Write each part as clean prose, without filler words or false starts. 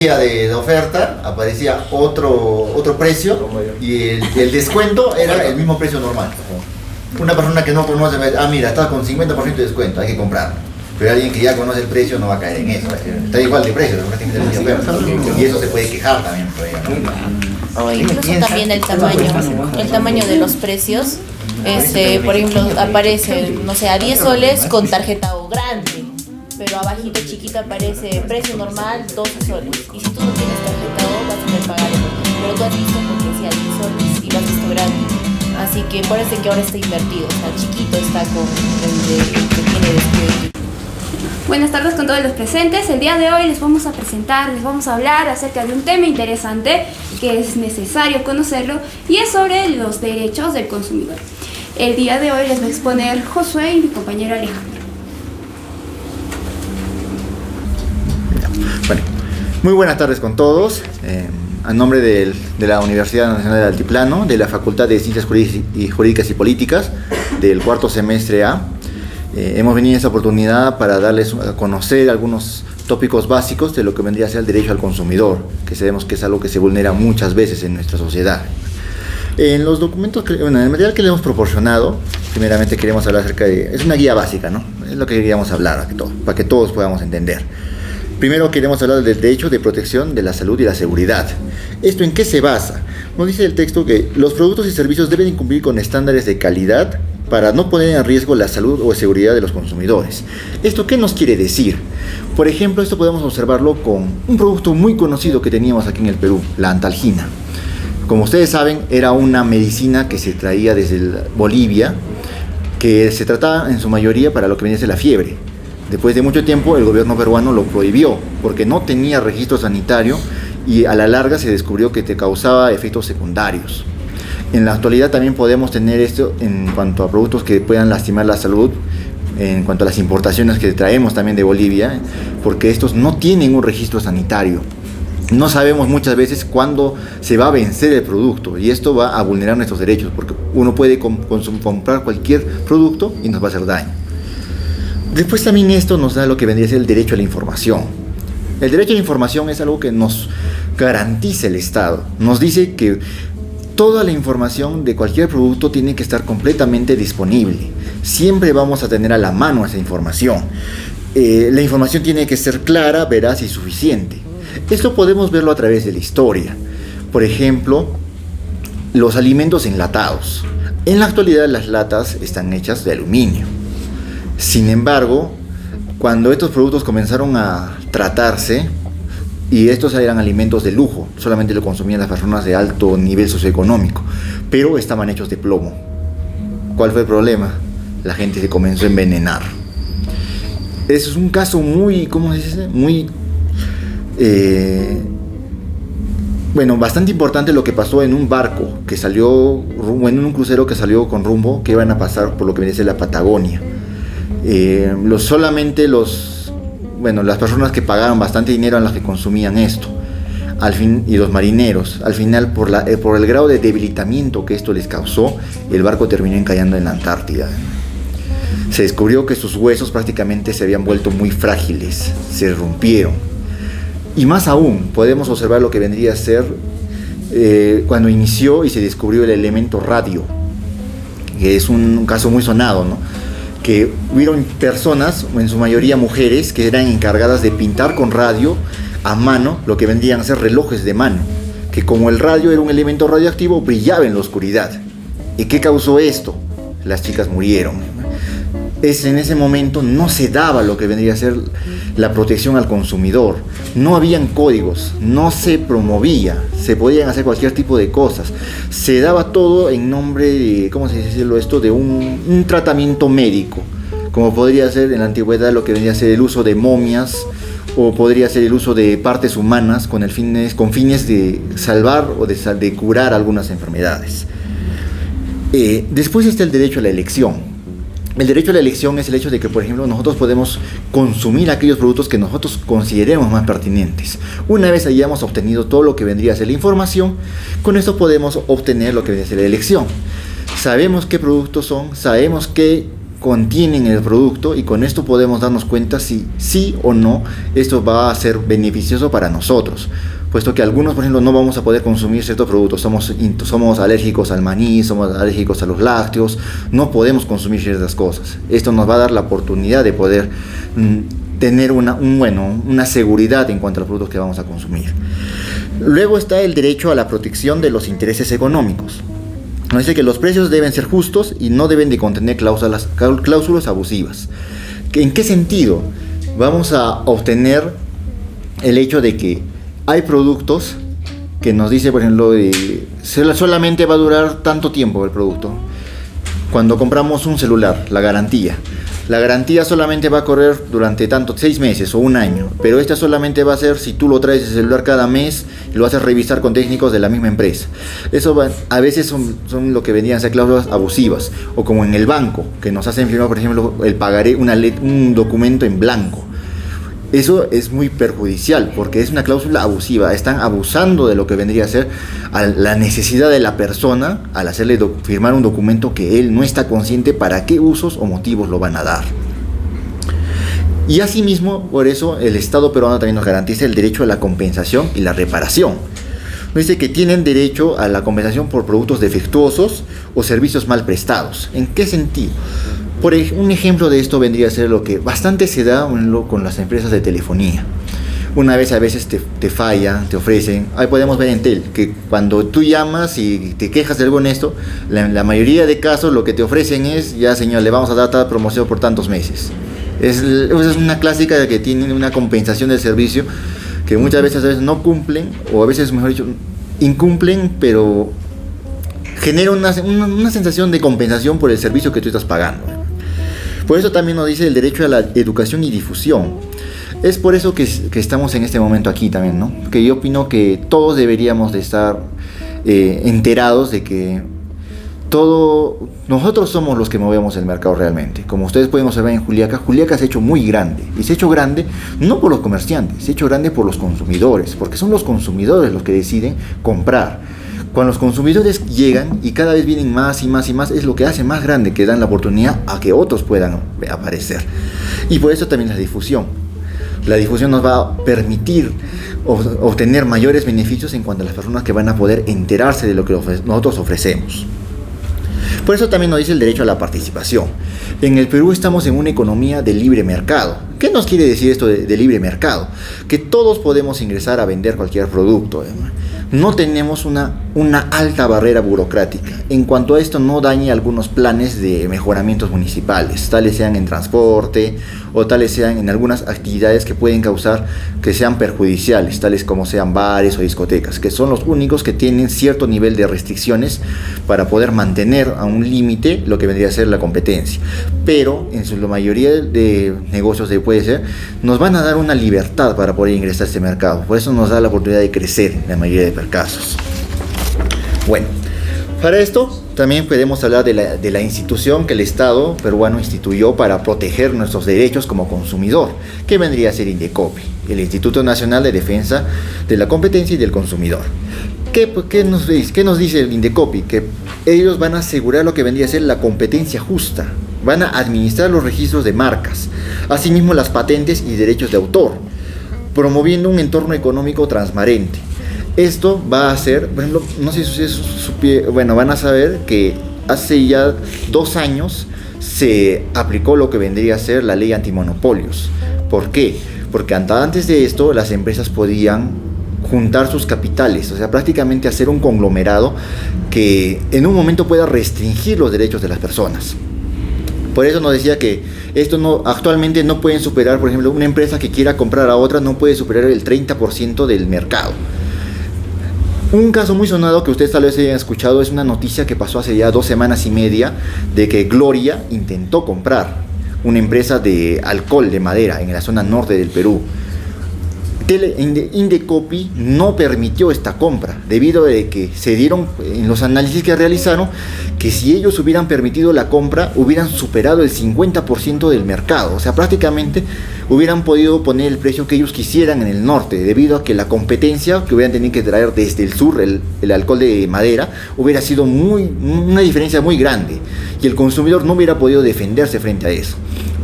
de oferta aparecía otro precio y el descuento era el mismo precio normal. Una persona que no conoce va a decir, mira, está con 50% de descuento, hay que comprarlo. Pero alguien que ya conoce el precio no va a caer en eso, está igual de precio, y eso se puede quejar también por ella, ¿no? O incluso también el tamaño de los precios. Por ejemplo, aparece, no sé, a 10 soles con tarjeta O grande, pero abajito chiquito aparece precio normal 12 soles. Y si tú no tienes tarjeta O vas a tener que pagar, pero tú has visto porque sí a 10 soles y lo has visto grande. Así que parece que ahora está invertido, o sea, chiquito está con el que tiene descuento. Buenas tardes con todos los presentes. El día de hoy les vamos a hablar acerca de un tema interesante que es necesario conocerlo y es sobre los derechos del consumidor. El día de hoy les voy a exponer Josué y mi compañero Alejandro. Bueno, muy buenas tardes con todos. A nombre de la Universidad Nacional del Altiplano, de la Facultad de Ciencias Jurídicas y Políticas, del cuarto semestre A, hemos venido en esta oportunidad para darles a conocer algunos tópicos básicos de lo que vendría a ser el derecho al consumidor, que sabemos que es algo que se vulnera muchas veces en nuestra sociedad. En los documentos, en el material que le hemos proporcionado, primeramente queremos hablar acerca de... Es una guía básica, ¿no? Es lo que queríamos hablar para que todos podamos entender. Primero queremos hablar del derecho de protección de la salud y la seguridad. ¿Esto en qué se basa? Nos dice el texto que los productos y servicios deben cumplir con estándares de calidad para no poner en riesgo la salud o seguridad de los consumidores. ¿Esto qué nos quiere decir? Por ejemplo, esto podemos observarlo con un producto muy conocido que teníamos aquí en el Perú, la antalgina. Como ustedes saben, era una medicina que se traía desde Bolivia, que se trataba en su mayoría para lo que venía a ser la fiebre. Después de mucho tiempo, el gobierno peruano lo prohibió porque no tenía registro sanitario y a la larga se descubrió que te causaba efectos secundarios. En la actualidad también podemos tener esto en cuanto a productos que puedan lastimar la salud, en cuanto a las importaciones que traemos también de Bolivia, porque estos no tienen un registro sanitario. No sabemos muchas veces cuándo se va a vencer el producto y esto va a vulnerar nuestros derechos, porque uno puede comprar cualquier producto y nos va a hacer daño. Después también esto nos da lo que vendría a ser el derecho a la información. El derecho a la información es algo que nos garantiza el Estado. Nos dice que toda la información de cualquier producto tiene que estar completamente disponible. Siempre vamos a tener a la mano esa información. La información tiene que ser clara, veraz y suficiente. Esto podemos verlo a través de la historia. Por ejemplo, los alimentos enlatados. En la actualidad las latas están hechas de aluminio. Sin embargo, cuando estos productos comenzaron a tratarse, y estos eran alimentos de lujo, solamente lo consumían las personas de alto nivel socioeconómico, pero estaban hechos de plomo. ¿Cuál fue el problema? La gente se comenzó a envenenar. Eso es un caso muy, ¿cómo se dice? Bastante importante lo que pasó en un barco que salió, en un crucero que salió con rumbo, que iban a pasar por lo que viene a ser la Patagonia. Las personas que pagaban bastante dinero eran las que consumían esto, y los marineros. Al final, por el grado de debilitamiento que esto les causó, el barco terminó encallando en la Antártida. Se descubrió que sus huesos prácticamente se habían vuelto muy frágiles, se rompieron. Y más aún, podemos observar lo que vendría a ser cuando inició y se descubrió el elemento radio, que es un caso muy sonado, ¿no? Que hubieron personas, en su mayoría mujeres, que eran encargadas de pintar con radio a mano lo que vendrían a ser relojes de mano, que como el radio era un elemento radioactivo, brillaba en la oscuridad. ¿Y qué causó esto? Las chicas murieron. En ese momento no se daba lo que vendría a ser la protección al consumidor. No habían códigos, no se promovía, se podían hacer cualquier tipo de cosas. Se daba todo en nombre de, ¿cómo se dice esto? De un tratamiento médico, como podría ser en la antigüedad lo que vendría a ser el uso de momias, o podría ser el uso de partes humanas con fines de salvar o de curar algunas enfermedades. Después está el derecho a la elección. El derecho a la elección es el hecho de que, por ejemplo, nosotros podemos consumir aquellos productos que nosotros consideremos más pertinentes. Una vez hayamos obtenido todo lo que vendría a ser la información, con esto podemos obtener lo que vendría a ser la elección. Sabemos qué productos son, sabemos qué contienen el producto, y con esto podemos darnos cuenta si sí o no esto va a ser beneficioso para nosotros, puesto que algunos, por ejemplo, no vamos a poder consumir ciertos productos, somos alérgicos al maní, somos alérgicos a los lácteos, no podemos consumir ciertas cosas. Esto nos va a dar la oportunidad de poder tener una seguridad en cuanto a los productos que vamos a consumir. Luego está el derecho a la protección de los intereses económicos. Nos dice que los precios deben ser justos y no deben de contener cláusulas abusivas. ¿En qué sentido? Vamos a obtener el hecho de que hay productos que nos dice, por ejemplo, solamente va a durar tanto tiempo el producto. Cuando compramos un celular, la garantía solamente va a correr durante 6 meses o un año, pero esta solamente va a ser si tú lo traes el celular cada mes y lo haces revisar con técnicos de la misma empresa. Eso a veces son lo que vendrían a ser cláusulas abusivas, o como en el banco, que nos hacen firmar, por ejemplo, el pagaré, un documento en blanco. Eso es muy perjudicial porque es una cláusula abusiva. Están abusando de lo que vendría a ser la necesidad de la persona al hacerle firmar un documento que él no está consciente para qué usos o motivos lo van a dar. Y asimismo, por eso el Estado peruano también nos garantiza el derecho a la compensación y la reparación. Nos dice que tienen derecho a la compensación por productos defectuosos o servicios mal prestados. ¿En qué sentido? Un ejemplo de esto vendría a ser lo que bastante se da con las empresas de telefonía. A veces te fallan, te ofrecen. Ahí podemos ver en Tel que cuando tú llamas y te quejas de algo en esto, la mayoría de casos lo que te ofrecen es: ya señor, le vamos a dar tal promoción por tantos meses. Es una clásica de que tienen una compensación del servicio que muchas veces no cumplen, o a veces, mejor dicho, incumplen, pero genera una sensación de compensación por el servicio que tú estás pagando. Por eso también nos dice el derecho a la educación y difusión. Es por eso que estamos en este momento aquí también, ¿no? Que yo opino que todos deberíamos de estar enterados de que nosotros somos los que movemos el mercado realmente. Como ustedes pueden observar en Juliaca se ha hecho muy grande. Y se ha hecho grande no por los comerciantes, se ha hecho grande por los consumidores, porque son los consumidores los que deciden comprar. Cuando los consumidores llegan y cada vez vienen más y más y más, es lo que hace más grande, que dan la oportunidad a que otros puedan aparecer. Y por eso también la difusión. La difusión nos va a permitir obtener mayores beneficios en cuanto a las personas que van a poder enterarse de lo que nosotros ofrecemos. Por eso también nos dice el derecho a la participación. En el Perú estamos en una economía de libre mercado. ¿Qué nos quiere decir esto de libre mercado? Que todos podemos ingresar a vender cualquier producto. No tenemos una alta barrera burocrática. En cuanto a esto, no dañe algunos planes de mejoramientos municipales, tales sean en transporte o tales sean en algunas actividades que pueden causar que sean perjudiciales, tales como sean bares o discotecas, que son los únicos que tienen cierto nivel de restricciones para poder mantener a un límite lo que vendría a ser la competencia. Pero en la mayoría de negocios nos van a dar una libertad para poder ingresar a este mercado. Por eso nos da la oportunidad de crecer en la mayoría de casos. Bueno, para esto también podemos hablar de la institución que el Estado peruano instituyó para proteger nuestros derechos como consumidor, que vendría a ser Indecopi, el Instituto Nacional de Defensa de la Competencia y del Consumidor. ¿Qué nos dice el Indecopi? Que ellos van a asegurar lo que vendría a ser la competencia justa, van a administrar los registros de marcas, asimismo las patentes y derechos de autor, promoviendo un entorno económico transparente. Esto va a ser, por ejemplo, no sé si van a saber que hace ya 2 años se aplicó lo que vendría a ser la ley antimonopolios. ¿Por qué? Porque antes de esto las empresas podían juntar sus capitales, o sea, prácticamente hacer un conglomerado que en un momento pueda restringir los derechos de las personas. Por eso nos decía que actualmente no pueden superar, por ejemplo, una empresa que quiera comprar a otra no puede superar el 30% del mercado. Un caso muy sonado que ustedes tal vez hayan escuchado es una noticia que pasó hace ya 2 semanas y media de que Gloria intentó comprar una empresa de alcohol de madera en la zona norte del Perú. Indecopi no permitió esta compra, debido a que se dieron en los análisis que realizaron que si ellos hubieran permitido la compra, hubieran superado el 50% del mercado. O sea, prácticamente hubieran podido poner el precio que ellos quisieran en el norte, debido a que la competencia que hubieran tenido que traer desde el sur, el alcohol de madera, hubiera sido una diferencia muy grande, y el consumidor no hubiera podido defenderse frente a eso.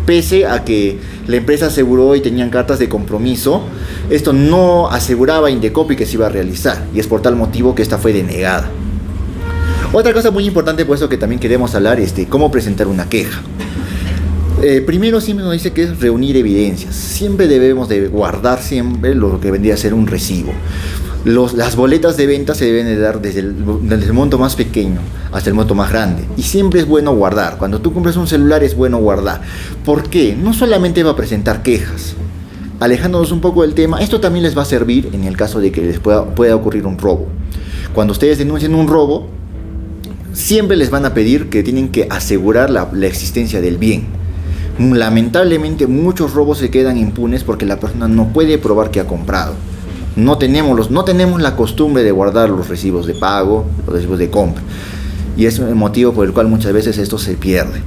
Pese a que la empresa aseguró y tenían cartas de compromiso, esto no aseguraba a Indecopi que se iba a realizar, y es por tal motivo que esta fue denegada. Otra cosa muy importante, por eso que también queremos hablar, es de cómo presentar una queja. Primero siempre nos dice que es reunir evidencias. Siempre debemos de guardar siempre lo que vendría a ser un recibo. Las boletas de venta se deben de dar desde el monto más pequeño hasta el monto más grande. Y siempre es bueno guardar. Cuando tú compras un celular es bueno guardar. ¿Por qué? No solamente va a presentar quejas. Alejándonos un poco del tema, esto también les va a servir en el caso de que les pueda ocurrir un robo. Cuando ustedes denuncien un robo, siempre les van a pedir que tienen que asegurar la existencia del bien. Lamentablemente muchos robos se quedan impunes porque la persona no puede probar que ha comprado. No tenemos la costumbre de guardar los recibos de pago, los recibos de compra, y es el motivo por el cual muchas veces esto se pierde.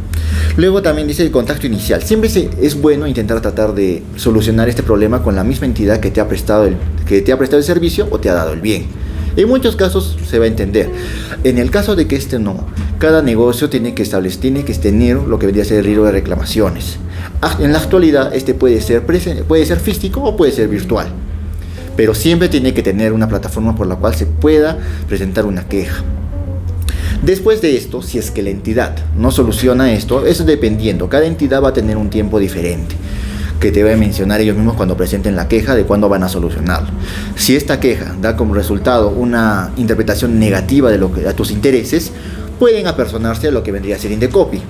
Luego también dice el contacto inicial. Siempre es bueno intentar tratar de solucionar este problema con la misma entidad que te ha prestado el servicio o te ha dado el bien. En muchos casos se va a entender. En el caso de que no, cada negocio tiene que tener lo que vendría a ser el libro de reclamaciones. En la actualidad puede ser físico o puede ser virtual, pero siempre tiene que tener una plataforma por la cual se pueda presentar una queja. Después de esto, si es que la entidad no soluciona esto, eso dependiendo, cada entidad va a tener un tiempo diferente, que te voy a mencionar ellos mismos cuando presenten la queja de cuándo van a solucionarlo. Si esta queja da como resultado una interpretación negativa a tus intereses, pueden apersonarse a lo que vendría a ser Indecopi.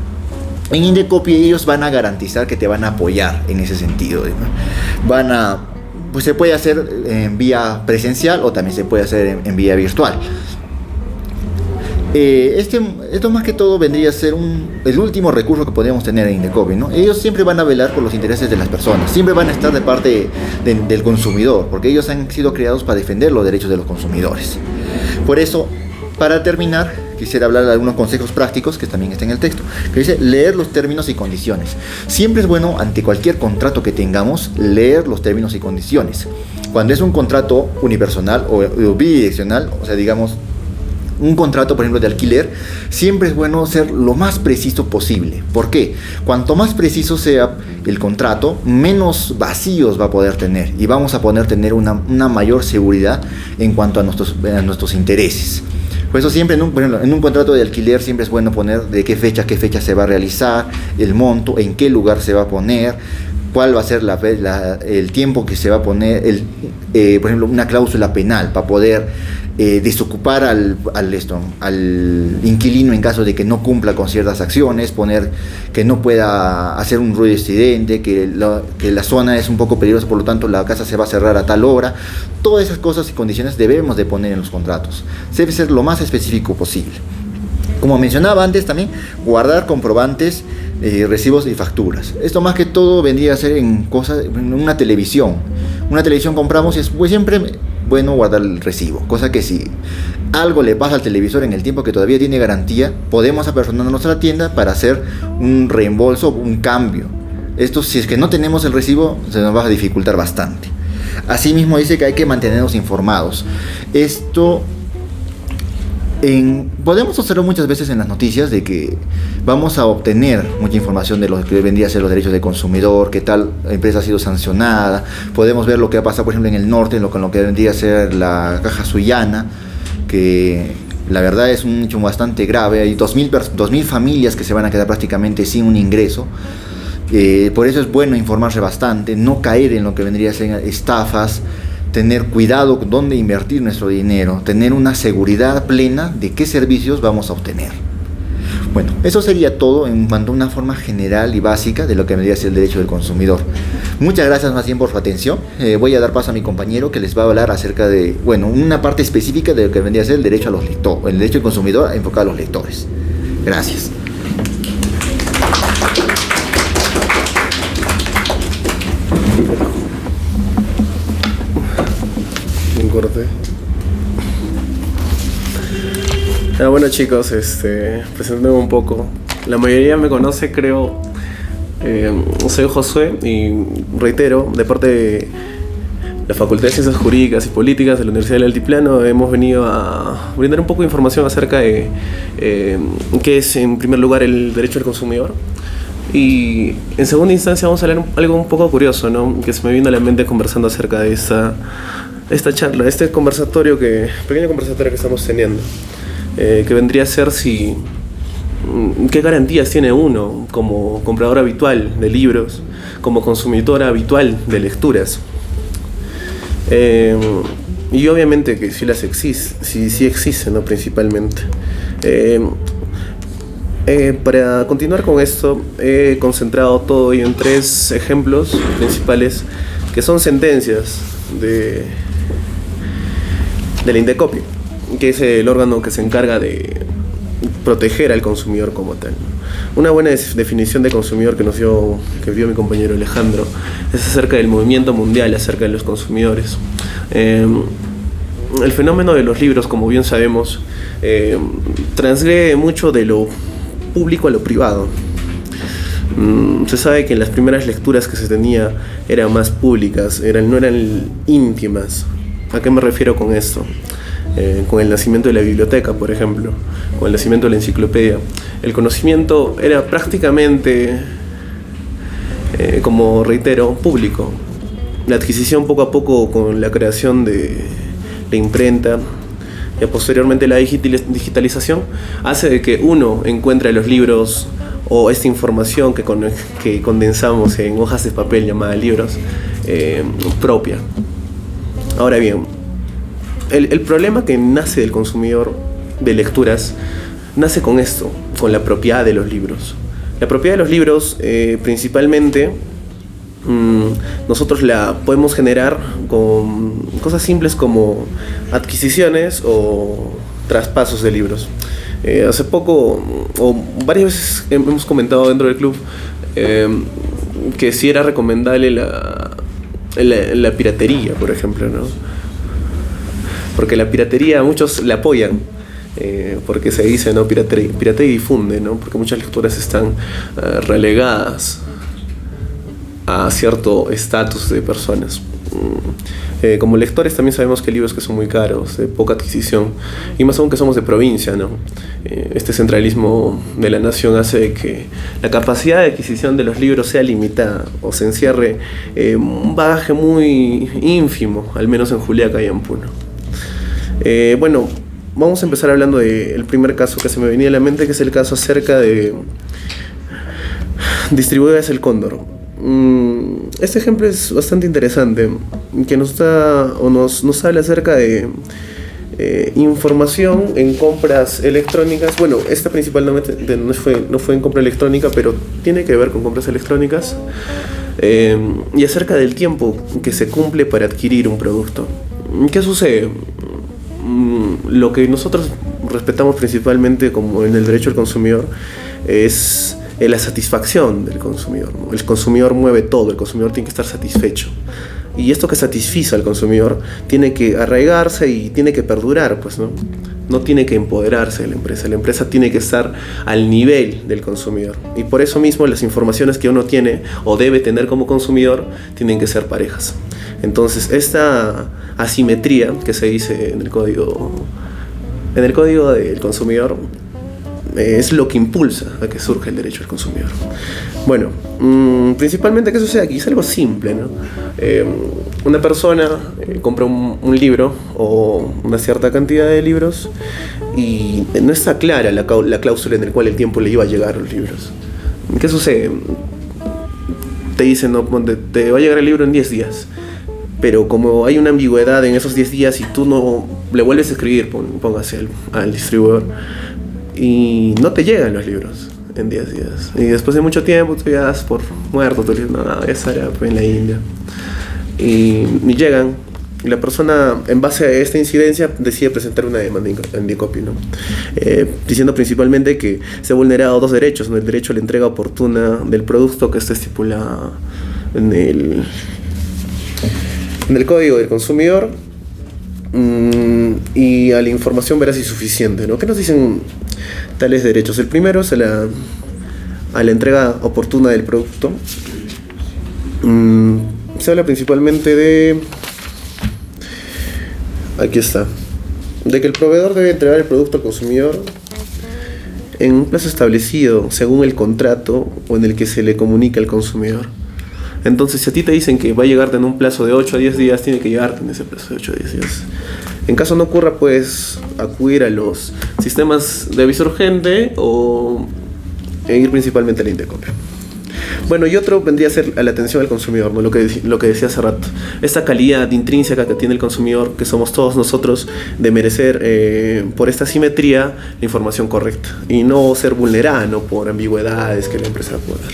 En Indecopi ellos van a garantizar que te van a apoyar en ese sentido, ¿no? Pues se puede hacer en vía presencial o también se puede hacer en vía virtual. Esto más que todo vendría a ser el último recurso que podríamos tener en Indecopi, ¿no? Ellos siempre van a velar por los intereses de las personas, siempre van a estar de parte del consumidor, porque ellos han sido creados para defender los derechos de los consumidores. Por eso, para terminar, quisiera hablar de algunos consejos prácticos que también están en el texto, que dice leer los términos y condiciones. Siempre es bueno, ante cualquier contrato que tengamos, leer los términos y condiciones. Cuando es un contrato unipersonal o bidireccional, o sea, digamos, un contrato, por ejemplo, de alquiler, siempre es bueno ser lo más preciso posible. ¿Por qué? Cuanto más preciso sea el contrato, menos vacíos va a poder tener y vamos a poder tener una mayor seguridad en cuanto a nuestros intereses. Por eso siempre, por ejemplo, en un contrato de alquiler siempre es bueno poner de qué fecha se va a realizar, el monto, en qué lugar se va a poner, cuál va a ser el tiempo que se va a poner, por ejemplo, una cláusula penal para poder desocupar al inquilino en caso de que no cumpla con ciertas acciones, poner que no pueda hacer un ruido estridente, que la zona es un poco peligrosa, por lo tanto la casa se va a cerrar a tal hora. Todas esas cosas y condiciones debemos de poner en los contratos. Debe ser lo más específico posible. Como mencionaba antes también, guardar comprobantes, recibos y facturas. Esto más que todo vendría a ser en una televisión. Una televisión compramos y es siempre bueno guardar el recibo, cosa que si algo le pasa al televisor en el tiempo que todavía tiene garantía, podemos apersonarnos a la tienda para hacer un reembolso, un cambio. Esto, si es que no tenemos el recibo, se nos va a dificultar bastante. Asimismo dice que hay que mantenernos informados. Esto podemos observar muchas veces en las noticias de que vamos a obtener mucha información de lo que vendría a ser los derechos del consumidor, que tal empresa ha sido sancionada. Podemos ver lo que ha pasado, por ejemplo, en el norte, con lo que vendría a ser la Caja Sullana, que la verdad es un hecho bastante grave. Hay 2.000 familias que se van a quedar prácticamente sin un ingreso. Por eso es bueno informarse bastante, no caer en lo que vendría a ser estafas, tener cuidado con dónde invertir nuestro dinero, tener una seguridad plena de qué servicios vamos a obtener. Bueno, eso sería todo en cuanto a una forma general y básica de lo que vendría a ser el derecho del consumidor. Muchas gracias más bien por su atención. Voy a dar paso a mi compañero que les va a hablar acerca de, una parte específica de lo que vendría a ser el derecho a los lectores, el derecho del consumidor enfocado a los lectores. Gracias. un corte. Bueno chicos, presentándome un poco. La mayoría me conoce, creo. Soy Josué y reitero, de parte de la Facultad de Ciencias Jurídicas y Políticas de la Universidad del Altiplano, hemos venido a brindar un poco de información acerca de qué es, en primer lugar, el derecho del consumidor. Y en segunda instancia vamos a hablar algo un poco curioso, ¿no? Que se me vino a la mente conversando acerca de esta charla, pequeño conversatorio que estamos teniendo. Que vendría a ser qué garantías tiene uno como comprador habitual de libros, como consumidor habitual de lecturas. Y obviamente que sí existen, ¿no? Principalmente. Para continuar con esto, he concentrado todo en 3 ejemplos principales que son sentencias de la Indecopi, que es el órgano que se encarga de proteger al consumidor como tal. Una buena definición de consumidor que vio mi compañero Alejandro es acerca del movimiento mundial, acerca de los consumidores. El fenómeno de los libros, como bien sabemos, transgrede mucho de lo público a lo privado. Se sabe que las primeras lecturas que se tenía eran más públicas, no eran íntimas. ¿A qué me refiero con esto? Con el nacimiento de la biblioteca, por ejemplo, con el nacimiento de la enciclopedia. El conocimiento era prácticamente, como reitero, público. La adquisición poco a poco con la creación de la imprenta y posteriormente la digitalización hace de que uno encuentre los libros o esta información que condensamos en hojas de papel llamadas libros propia. Ahora bien, el problema que nace del consumidor de lecturas nace con esto, con la propiedad de los libros. La propiedad de los libros principalmente nosotros la podemos generar con cosas simples como adquisiciones o traspasos de libros. Hace poco, o varias veces hemos comentado dentro del club que sí era recomendable la piratería, por ejemplo, ¿no? Porque la piratería muchos la apoyan, porque se dice, ¿no? Piratea y difunde, ¿no? Porque muchas lecturas están relegadas a cierto estatus de personas. Como lectores también sabemos que hay libros que son muy caros, de poca adquisición, y más aún que somos de provincia, ¿no? Este centralismo de la nación hace de que la capacidad de adquisición de los libros sea limitada o se encierre un bagaje muy ínfimo, al menos en Juliaca y en Puno. Bueno, vamos a empezar hablando del primer caso que se me venía a la mente, que es el caso acerca de Distribuidoras El Cóndor. Este ejemplo es bastante interesante, que nos habla acerca de información en compras electrónicas. Bueno, esta principalmente no fue en compra electrónica, pero tiene que ver con compras electrónicas, y acerca del tiempo que se cumple para adquirir un producto. ¿Qué sucede? Lo que nosotros respetamos principalmente como en el derecho al consumidor es la satisfacción del consumidor, ¿no? El consumidor mueve todo, el consumidor tiene que estar satisfecho. Y esto que satisfiza al consumidor tiene que arraigarse y tiene que perdurar, pues, ¿no? No tiene que empoderarse de la empresa tiene que estar al nivel del consumidor. Y por eso mismo las informaciones que uno tiene o debe tener como consumidor tienen que ser parejas. Entonces, esta asimetría que se dice en el código del consumidor es lo que impulsa a que surja el derecho al consumidor. Bueno, principalmente, ¿qué sucede aquí? Es algo simple, ¿no? Una persona compra un libro o una cierta cantidad de libros y no está clara la cláusula en la cual el tiempo le iba a llegar a los libros. ¿Qué sucede? Te dicen, no, te va a llegar el libro en 10 días. Pero como hay una ambigüedad en esos 10 días y tú no le vuelves a escribir, póngase al distribuidor, y no te llegan los libros en 10 días. Y después de mucho tiempo tú ya das por muerto, tú dices, no, esa era en la India. Y llegan, y la persona, en base a esta incidencia, decide presentar una demanda en Indecopi, ¿no? Diciendo principalmente que se han vulnerado 2 derechos, ¿no? El derecho a la entrega oportuna del producto que está estipulado en el Código del Consumidor, y a la información veraz y suficiente, ¿no? ¿Qué nos dicen tales derechos? El primero es a la entrega oportuna del producto. Se habla principalmente de... Aquí está. De que el proveedor debe entregar el producto al consumidor en un plazo establecido según el contrato o en el que se le comunica al consumidor. Entonces, si a ti te dicen que va a llegarte en un plazo de 8 a 10 días, tiene que llegarte en ese plazo de 8 a 10 días. En caso no ocurra, puedes acudir a los sistemas de aviso urgente e ir principalmente al Indecopio. Bueno, y otro vendría a ser a la atención al consumidor, ¿no? Lo que decía hace rato. Esta calidad intrínseca que tiene el consumidor, que somos todos nosotros, de merecer por esta simetría la información correcta y no ser vulnerada, ¿no? Por ambigüedades que la empresa puede dar.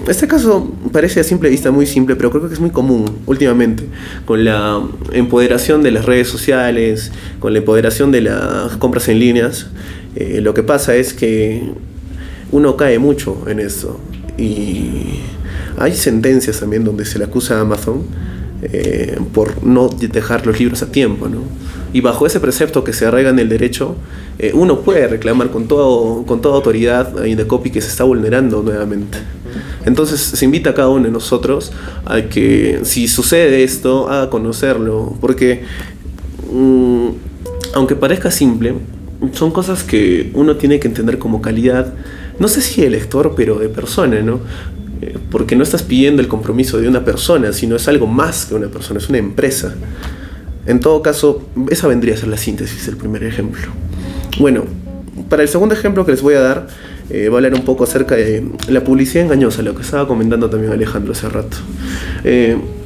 Este caso parece a simple vista muy simple, pero creo que es muy común últimamente, con la empoderación de las redes sociales, con la empoderación de las compras en líneas. Lo que pasa es que uno cae mucho en esto. Y hay sentencias también donde se le acusa a Amazon por no dejar los libros a tiempo, ¿no? Y bajo ese precepto que se arraiga en el derecho, uno puede reclamar con toda autoridad a Indecopy que se está vulnerando nuevamente. Entonces se invita a cada uno de nosotros a que, si sucede esto, a conocerlo, porque aunque parezca simple, son cosas que uno tiene que entender como calidad, no sé si de lector, pero de persona, ¿no? Porque no estás pidiendo el compromiso de una persona, sino es algo más que una persona, es una empresa. En todo caso, esa vendría a ser la síntesis, el primer ejemplo. Bueno, para el segundo ejemplo que les voy a dar, voy a hablar un poco acerca de la publicidad engañosa, lo que estaba comentando también Alejandro hace rato.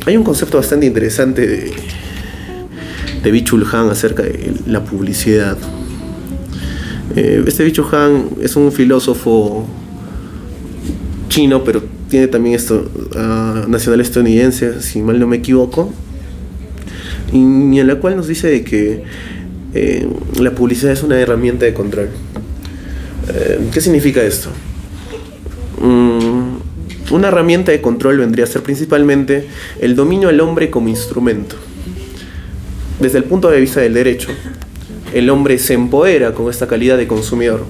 Hay un concepto bastante interesante de Byung-Chul Han acerca de la publicidad. Este Byung-Chul Han es un filósofo chino, pero tiene también nacional estadounidense, si mal no me equivoco, y en la cual nos dice de que la publicidad es una herramienta de control. ¿Qué significa esto? Una herramienta de control vendría a ser principalmente el dominio al hombre como instrumento. Desde el punto de vista del derecho, el hombre se empodera con esta calidad de consumidor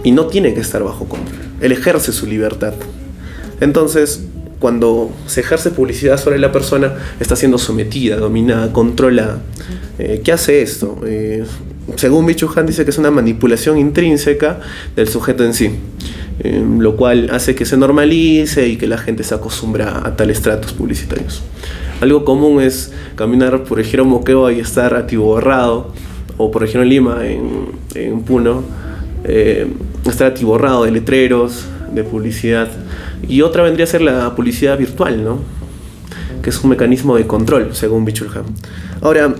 y no tiene que estar bajo control. Él ejerce su libertad. Entonces, cuando se ejerce publicidad sobre la persona, está siendo sometida, dominada, controlada. ¿Qué hace esto? Según Byung-Chul Han, dice que es una manipulación intrínseca del sujeto en sí, lo cual hace que se normalice y que la gente se acostumbra a tales tratos publicitarios. Algo común es caminar por el Ejero Moquegua y estar atiborrado, o por ejemplo en Lima, en Puno, estar atiborrado de letreros, de publicidad. Y otra vendría a ser la publicidad virtual, ¿no? Que es un mecanismo de control, según Byung-Chul Han. Ahora,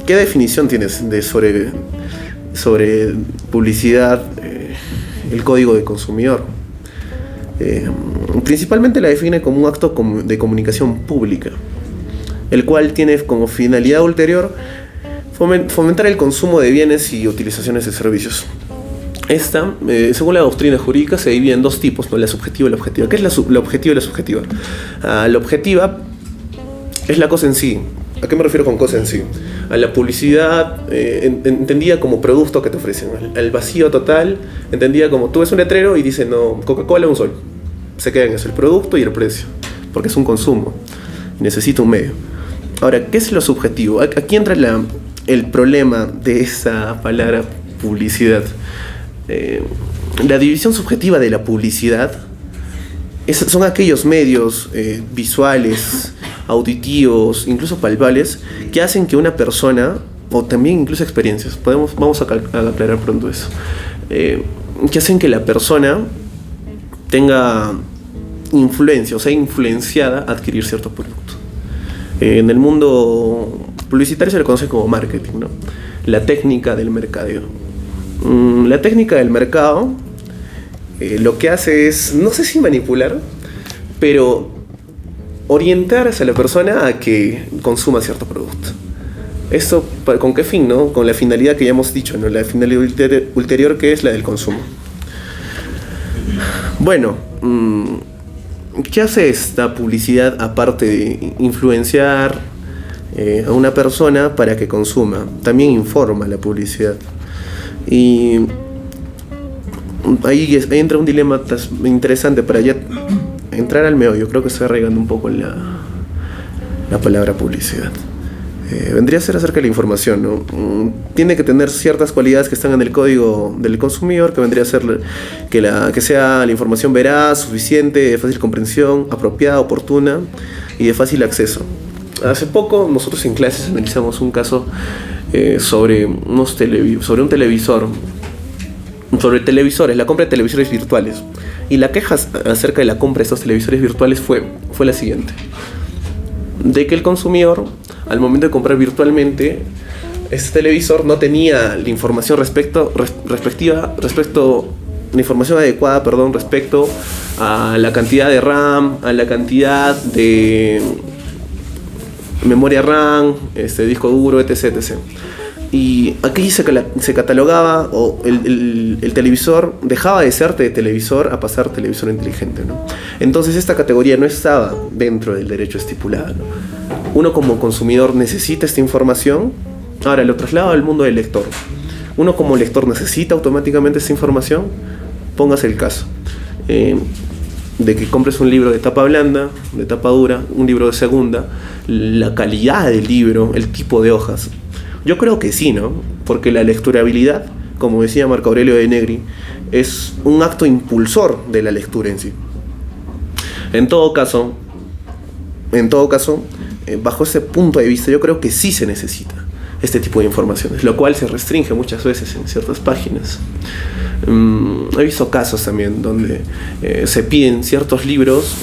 ¿qué definición tienes sobre publicidad, el código de consumidor? Principalmente la define como un acto de comunicación pública, el cual tiene como finalidad ulterior fomentar el consumo de bienes y utilizaciones de servicios. Esta, según la doctrina jurídica, se divide en dos tipos, ¿no? La subjetiva y la objetiva. ¿Qué es la objetiva y la subjetiva? La objetiva es la cosa en sí. ¿A qué me refiero con cosa en sí? A la publicidad entendida como producto que te ofrecen. Al vacío total, entendida como tú ves un letrero y dice, no, Coca-Cola un sol. Se queda en eso, el producto y el precio, porque es un consumo y necesita un medio. Ahora, ¿qué es lo subjetivo? Aquí entra el problema de esa palabra publicidad. La división subjetiva de la publicidad son aquellos medios visuales, auditivos, incluso palpables, que hacen que una persona, o también incluso experiencias, vamos a aclarar pronto eso, que hacen que la persona tenga influencia, o sea, influenciada a adquirir cierto producto. En el mundo publicitario se le conoce como marketing, ¿no? La técnica del mercadeo. La técnica del mercado lo que hace es, no sé si manipular, pero orientar hacia la persona a que consuma cierto producto. ¿Esto con qué fin, no? Con la finalidad que ya hemos dicho, ¿no? La finalidad ulterior, que es la del consumo. Bueno, ¿qué hace esta publicidad aparte de influenciar, a una persona para que consuma. También informa la publicidad. Y ahí entra un dilema interesante para ya entrar al meollo. Creo que estoy arraigando un poco la palabra publicidad. Vendría a ser acerca de la información, ¿no? Tiene que tener ciertas cualidades que están en el código del consumidor, que vendría a ser que sea la información veraz, suficiente, de fácil comprensión, apropiada, oportuna y de fácil acceso. Hace poco nosotros en clases analizamos un caso sobre un televisor, sobre televisores, la compra de televisores virtuales. Y la queja acerca de la compra de estos televisores virtuales fue la siguiente: de que el consumidor, al momento de comprar virtualmente, este televisor no tenía la información la información adecuada, respecto a la cantidad de RAM, a la cantidad de memoria RAM, disco duro, etc. Y aquí se catalogaba, o el televisor dejaba de ser televisor a pasar televisor inteligente, ¿no? Entonces esta categoría no estaba dentro del derecho estipulado, ¿no? Uno como consumidor necesita esta información. Ahora lo traslado al mundo del lector. Uno como lector necesita automáticamente esta información. Póngase el caso de que compres un libro de tapa blanda, de tapa dura, un libro de segunda, la calidad del libro, el tipo de hojas. Yo creo que sí, ¿no? Porque la lecturabilidad, como decía Marco Aurelio de Negri, es un acto impulsor de la lectura en sí. En todo caso, bajo ese punto de vista, yo creo que sí se necesita este tipo de informaciones, lo cual se restringe muchas veces en ciertas páginas. He visto casos también donde se piden ciertos libros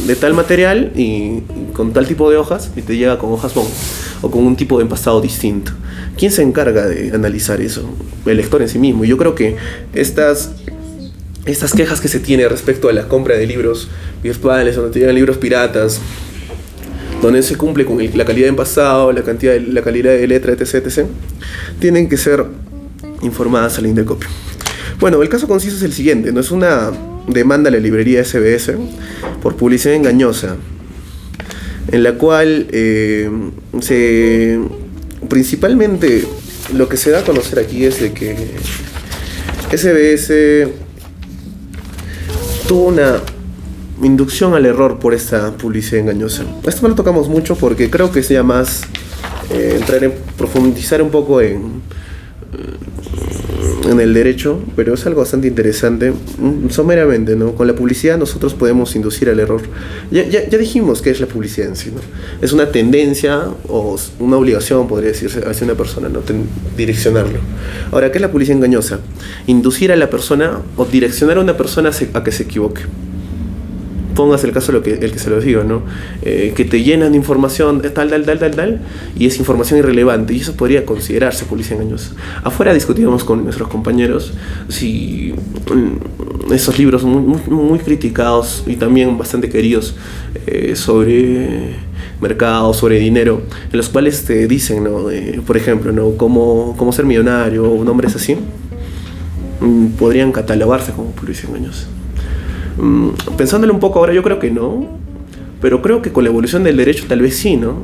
de tal material y con tal tipo de hojas, y te llega con hojas bond o con un tipo de empastado distinto. ¿Quién se encarga de analizar eso? El lector en sí mismo. Y yo creo que estas quejas que se tiene respecto a la compra de libros virtuales, donde te llegan libros piratas, donde se cumple con la calidad de empastado, la calidad de letra, etc., tienen que ser informadas al Indecopio. Bueno, el caso conciso es el siguiente, ¿no? Es una demanda a la librería SBS por publicidad engañosa, en la cual principalmente lo que se da a conocer aquí es de que SBS tuvo una inducción al error por esta publicidad engañosa. Esto no lo tocamos mucho porque creo que sea más profundizar un poco en el derecho, pero es algo bastante interesante. Someramente, ¿no? Con la publicidad nosotros podemos inducir al error. Ya dijimos qué es la publicidad en sí, ¿no? Es una tendencia o una obligación, podría decirse, hacia una persona, ¿no? Direccionarlo. Ahora, ¿qué es la publicidad engañosa? Inducir a la persona o direccionar a una persona a que se equivoque. Pongas el caso el que se lo digo, ¿no? Que te llenan de información tal, y es información irrelevante, y eso podría considerarse publicidad engañosa. Afuera discutíamos con nuestros compañeros si esos libros muy criticados y también bastante queridos sobre mercado, sobre dinero, en los cuales te dicen, ¿no? Por ejemplo, ¿no? Cómo ser millonario o nombres así, podrían catalogarse como publicidad engañosa. Pensándolo un poco ahora, yo creo que no, pero creo que con la evolución del derecho tal vez sí, ¿no?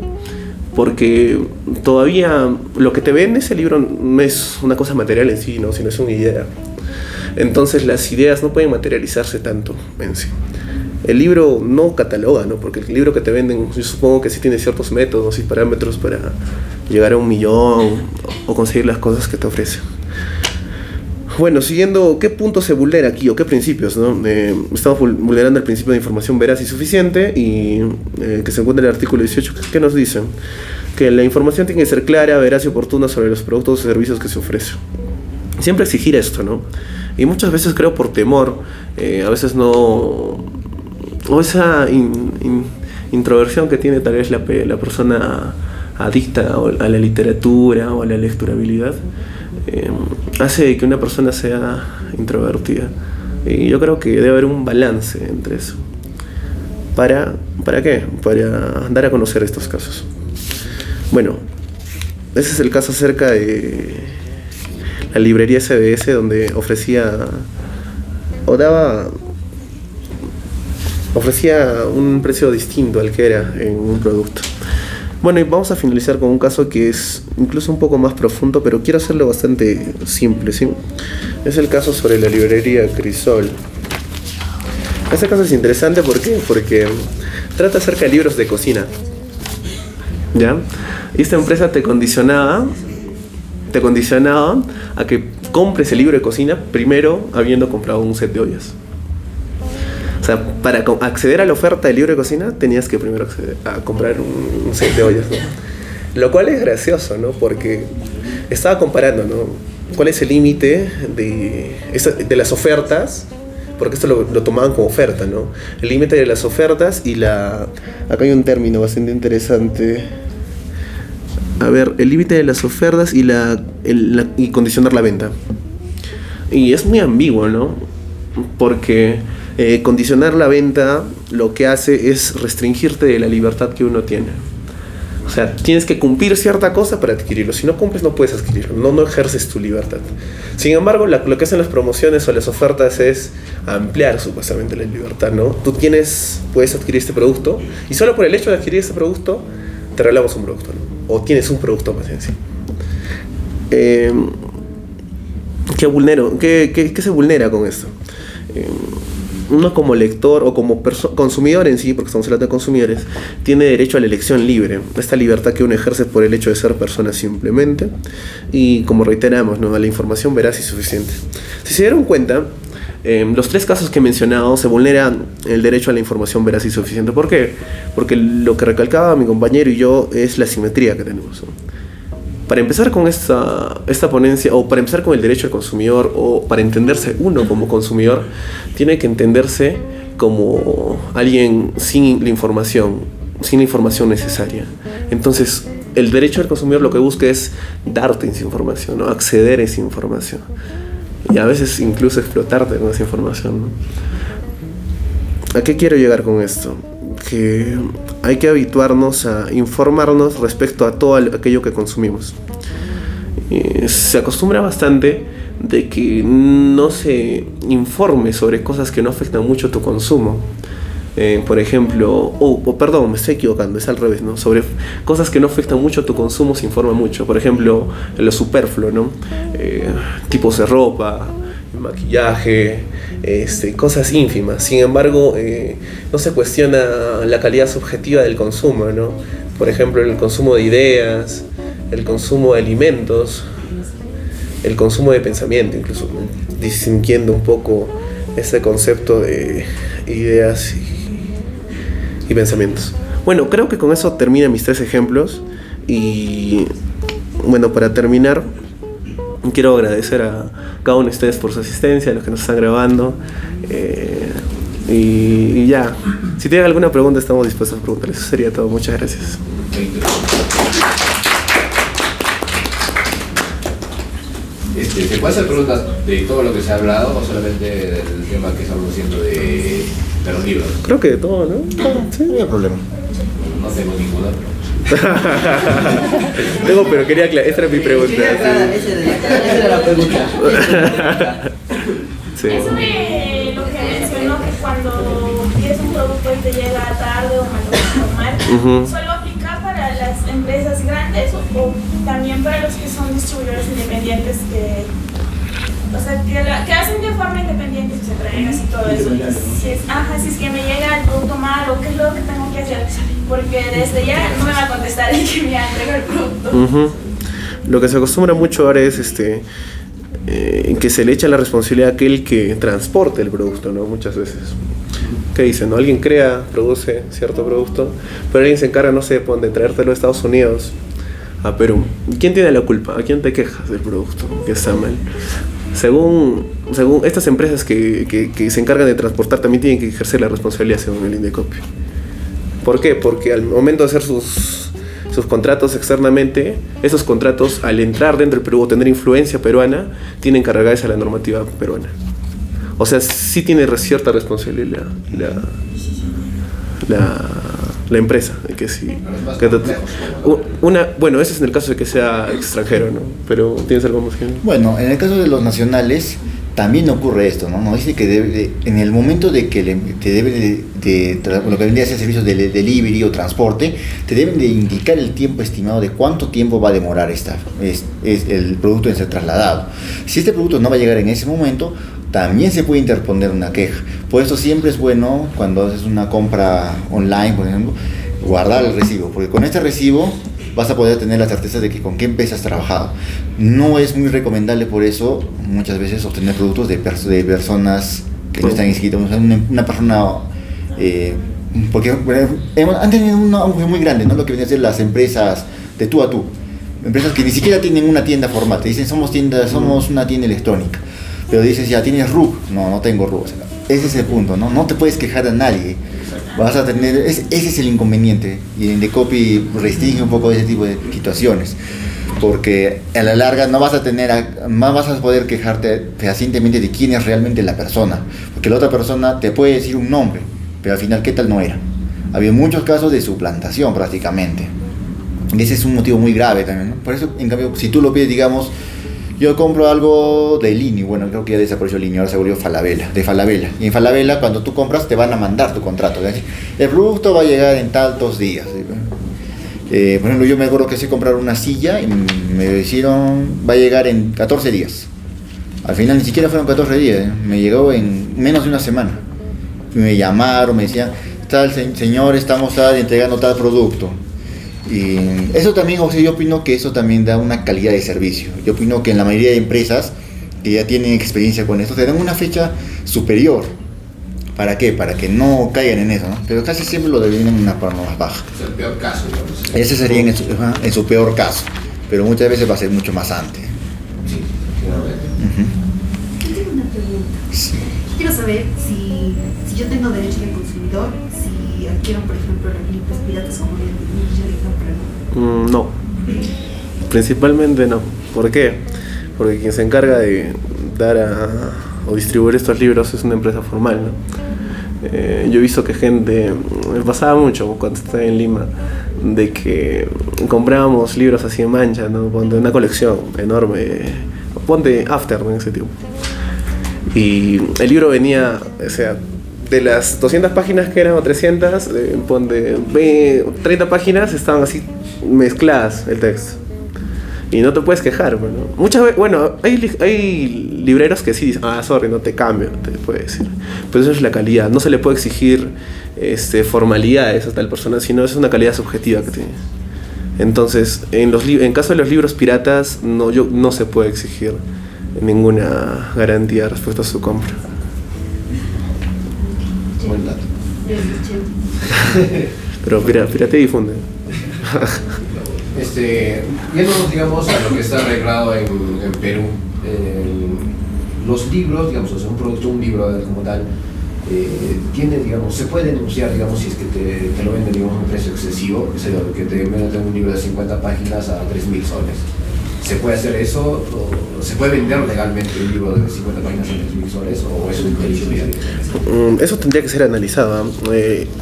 Porque todavía lo que te vende ese libro no es una cosa material en sí, ¿no? Sino es una idea. Entonces las ideas no pueden materializarse tanto en sí. El libro no cataloga, ¿no? Porque el libro que te venden, yo supongo que sí tiene ciertos métodos y parámetros para llegar a 1 millón o conseguir las cosas que te ofrece. Bueno, siguiendo, ¿qué punto se vulnera aquí o qué principios, ¿no? Estamos vulnerando el principio de información veraz y suficiente, y que se encuentra en el artículo 18, ¿qué nos dice? Que la información tiene que ser clara, veraz y oportuna sobre los productos o servicios que se ofrecen. Siempre exigir esto, ¿no? Y muchas veces creo por temor, a veces no, o esa introversión que tiene tal vez la persona adicta a la literatura o a la lecturabilidad, hace que una persona sea introvertida. Y yo creo que debe haber un balance entre eso. ¿Para qué? Para dar a conocer estos casos. Bueno, ese es el caso acerca de la librería SBS, donde ofrecía un precio distinto al que era en un producto. Bueno, y vamos a finalizar con un caso que es incluso un poco más profundo, pero quiero hacerlo bastante simple, ¿sí? Es el caso sobre la librería Crisol. Este caso es interesante, ¿por qué? Porque trata acerca de libros de cocina, ¿ya? Y esta empresa te condicionaba a que compres el libro de cocina primero habiendo comprado un set de ollas. O sea, para acceder a la oferta del libro de cocina tenías que primero acceder a comprar un set de ollas, ¿no? Lo cual es gracioso, ¿no? Porque estaba comparando, ¿no? ¿Cuál es el límite de las ofertas? Porque esto lo tomaban como oferta, ¿no? El límite de las ofertas y acá hay un término bastante interesante. A ver, el límite de las ofertas y condicionar la venta. Y es muy ambiguo, ¿no? Porque condicionar la venta lo que hace es restringirte de la libertad que uno tiene. O sea, tienes que cumplir cierta cosa para adquirirlo. Si no cumples, no puedes adquirirlo. No ejerces tu libertad. Sin embargo, lo que hacen las promociones o las ofertas es ampliar supuestamente la libertad, ¿no? Puedes adquirir este producto y solo por el hecho de adquirir este producto te regalamos un producto, ¿no? O tienes un producto más en sí. ¿Qué se vulnera con esto? Uno como lector o como consumidor en sí, porque estamos hablando de consumidores, tiene derecho a la elección libre, esta libertad que uno ejerce por el hecho de ser persona simplemente, y como reiteramos, ¿no? A la información veraz y suficiente. Si se dieron cuenta, los 3 casos que he mencionado se vulneran el derecho a la información veraz y suficiente. ¿Por qué? Porque lo que recalcaba mi compañero y yo es la simetría que tenemos, ¿no? Para empezar con esta ponencia, o para empezar con el derecho al consumidor, o para entenderse uno como consumidor, tiene que entenderse como alguien sin la información necesaria. Entonces, el derecho al consumidor lo que busca es darte esa información, ¿no? Acceder a esa información. Y a veces incluso explotarte con esa información, ¿no? ¿A qué quiero llegar con esto? Que hay que habituarnos a informarnos respecto a todo aquello que consumimos. Se acostumbra bastante de que no se informe sobre cosas que no afectan mucho tu consumo. Por ejemplo, perdón, me estoy equivocando, es al revés, ¿no? Sobre cosas que no afectan mucho a tu consumo se informa mucho. Por ejemplo, lo superfluo, ¿no? Tipos de ropa, maquillaje, cosas ínfimas. Sin embargo, no se cuestiona la calidad subjetiva del consumo, ¿no? Por ejemplo, el consumo de ideas, el consumo de alimentos, el consumo de pensamiento, incluso, ¿no? Distinguiendo un poco ese concepto de ideas y pensamientos. Bueno, creo que con eso terminan mis 3 ejemplos. Y bueno, para terminar, quiero agradecer a cada uno de ustedes por su asistencia, a los que nos están grabando. Y ya, si tienen alguna pregunta, estamos dispuestos a preguntarles. Eso sería todo. Muchas gracias. ¿Se puede hacer preguntas de todo lo que se ha hablado o solamente del tema que estamos haciendo de los libros? Creo que de todo, ¿no? Sí, no hay problema. No tengo ninguna, pero quería aclarar. Esta era mi pregunta. Esa era la pregunta. Sí. Eso de lo que mencionó, que cuando pides un producto y te llega tarde o mal, ¿solo aplica para las empresas grandes o también para los que son distribuidores independientes que hacen de forma independiente sus entregas y todo eso? Si es que me llega el producto malo, ¿qué es lo que tengo que hacer? Porque desde ya no me va a contestar el que me ha entregado el producto. Lo que se acostumbra mucho ahora es que se le echa la responsabilidad a aquel que transporte el producto, ¿no? Muchas veces. ¿Qué dicen? ¿No? Alguien produce cierto producto, pero alguien se encarga, no sé, de traértelo a Estados Unidos, a Perú. ¿Quién tiene la culpa? ¿A quién te quejas del producto que está mal? Según estas empresas que se encargan de transportar, también tienen que ejercer la responsabilidad según el Indecopi. ¿Por qué? Porque al momento de hacer sus contratos externamente, esos contratos, al entrar dentro del Perú o tener influencia peruana, tienen que cargarse a la normativa peruana. O sea, sí tiene cierta responsabilidad la empresa. Que sí, bueno, ese es en el caso de que sea extranjero, ¿no? Pero ¿tienes algo más que...? Bueno, en el caso de los nacionales, también ocurre esto, ¿no? Nos dice que en el momento de que te debe lo que vendría a ser servicios de delivery o transporte, te deben de indicar el tiempo estimado de cuánto tiempo va a demorar el producto en ser trasladado. Si este producto no va a llegar en ese momento, también se puede interponer una queja. Por eso siempre es bueno, cuando haces una compra online, por ejemplo, guardar el recibo, porque con este recibo vas a poder tener la certeza de que con qué empresa has trabajado. No es muy recomendable por eso muchas veces obtener productos de personas que no están inscritas. Una persona, porque han tenido un auge muy grande, ¿no? Lo que vienen a ser las empresas de tú a tú. Empresas que ni siquiera tienen una tienda formal. Te dicen, somos una tienda electrónica. Pero dices, ya, ¿tienes RUC? No tengo RUC. O sea, ese es el punto, ¿no? No te puedes quejar a nadie. Vas a tener, ese es el inconveniente, y en Indecopy restringe un poco ese tipo de situaciones, porque a la larga no vas a poder quejarte fehacientemente de quién es realmente la persona, porque la otra persona te puede decir un nombre, pero al final qué tal no era. Ha habido muchos casos de suplantación prácticamente, y ese es un motivo muy grave también, ¿no? Por eso, en cambio, si tú lo pides, digamos, yo compro algo de Lini, bueno, creo que ya desapareció Lini, ahora se volvió de Falabella. Y en Falabella, cuando tú compras, te van a mandar tu contrato. ¿Sí? El producto va a llegar en tantos días. Por ejemplo, yo me acuerdo que sí comprar una silla y me dijeron, va a llegar en 14 días. Al final ni siquiera fueron 14 días, me llegó en menos de una semana. Y me llamaron, me decían, tal señor, estamos entregando tal producto. Y eso también, o sea, yo opino que eso también da una calidad de servicio. Yo opino que en la mayoría de empresas que ya tienen experiencia con esto, te dan una fecha superior. ¿Para qué? Para que no caigan en eso, ¿no? Pero casi siempre lo devienen en una forma más baja. Es el peor caso, digamos. Ese sería en su peor caso, pero muchas veces va a ser mucho más antes. Sí, finalmente. Tengo una pregunta. Sí. Quiero saber si yo tengo derecho de consumidor, si adquiero, por ejemplo, libros piratas como no, principalmente no. ¿Por qué? Porque quien se encarga de dar o distribuir estos libros es una empresa formal, ¿no? Yo he visto que me pasaba mucho cuando estaba en Lima, de que comprábamos libros así en mancha, ¿no? Ponte una colección enorme, ponte After, ¿no? En ese tiempo. Y el libro venía, o sea, de las 200 páginas que eran, o 300, ponte 30 páginas estaban así mezcladas el texto. Y no te puedes quejar, bueno. Muchas veces, bueno, hay libreros que sí dicen, sorry, no te cambio, te puede decir. Pero eso es la calidad, no se le puede exigir formalidades a tal persona, sino es una calidad subjetiva que tiene. Entonces, en caso de los libros piratas, no se puede exigir ninguna garantía respecto a su compra. Buen dato. Pero pirate y difunde. Yéndonos, digamos, a lo que está arreglado en Perú, los libros, digamos, o sea, un libro como tal, tiene, digamos, se puede denunciar, digamos, si es que te lo venden, digamos, a un precio excesivo, que te venden un libro de 50 páginas a 3.000 soles. ¿Se puede hacer eso? ¿O se puede vender legalmente un libro de 50 páginas a 3.000 soles? ¿O es un delito directamente? Eso tendría que ser analizado.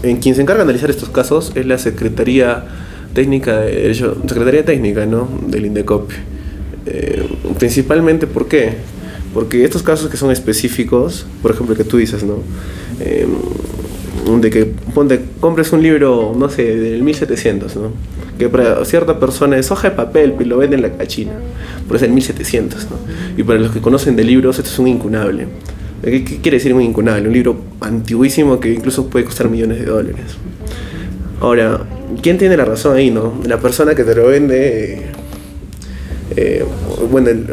En quien se encarga de analizar estos casos es la Secretaría Técnica, ¿no? Del Indecopy. Principalmente, ¿por qué? Porque estos casos que son específicos, por ejemplo, que tú dices, ¿no? De que compres un libro, no sé, del 1700, ¿no? Que para cierta persona es hoja de papel y lo venden en la cachina, pero es del 1700, ¿no? Y para los que conocen de libros, esto es un incunable. ¿Qué quiere decir un incunable? Un libro antiguísimo que incluso puede costar millones de dólares. Ahora, ¿quién tiene la razón ahí, no? La persona que te lo vende,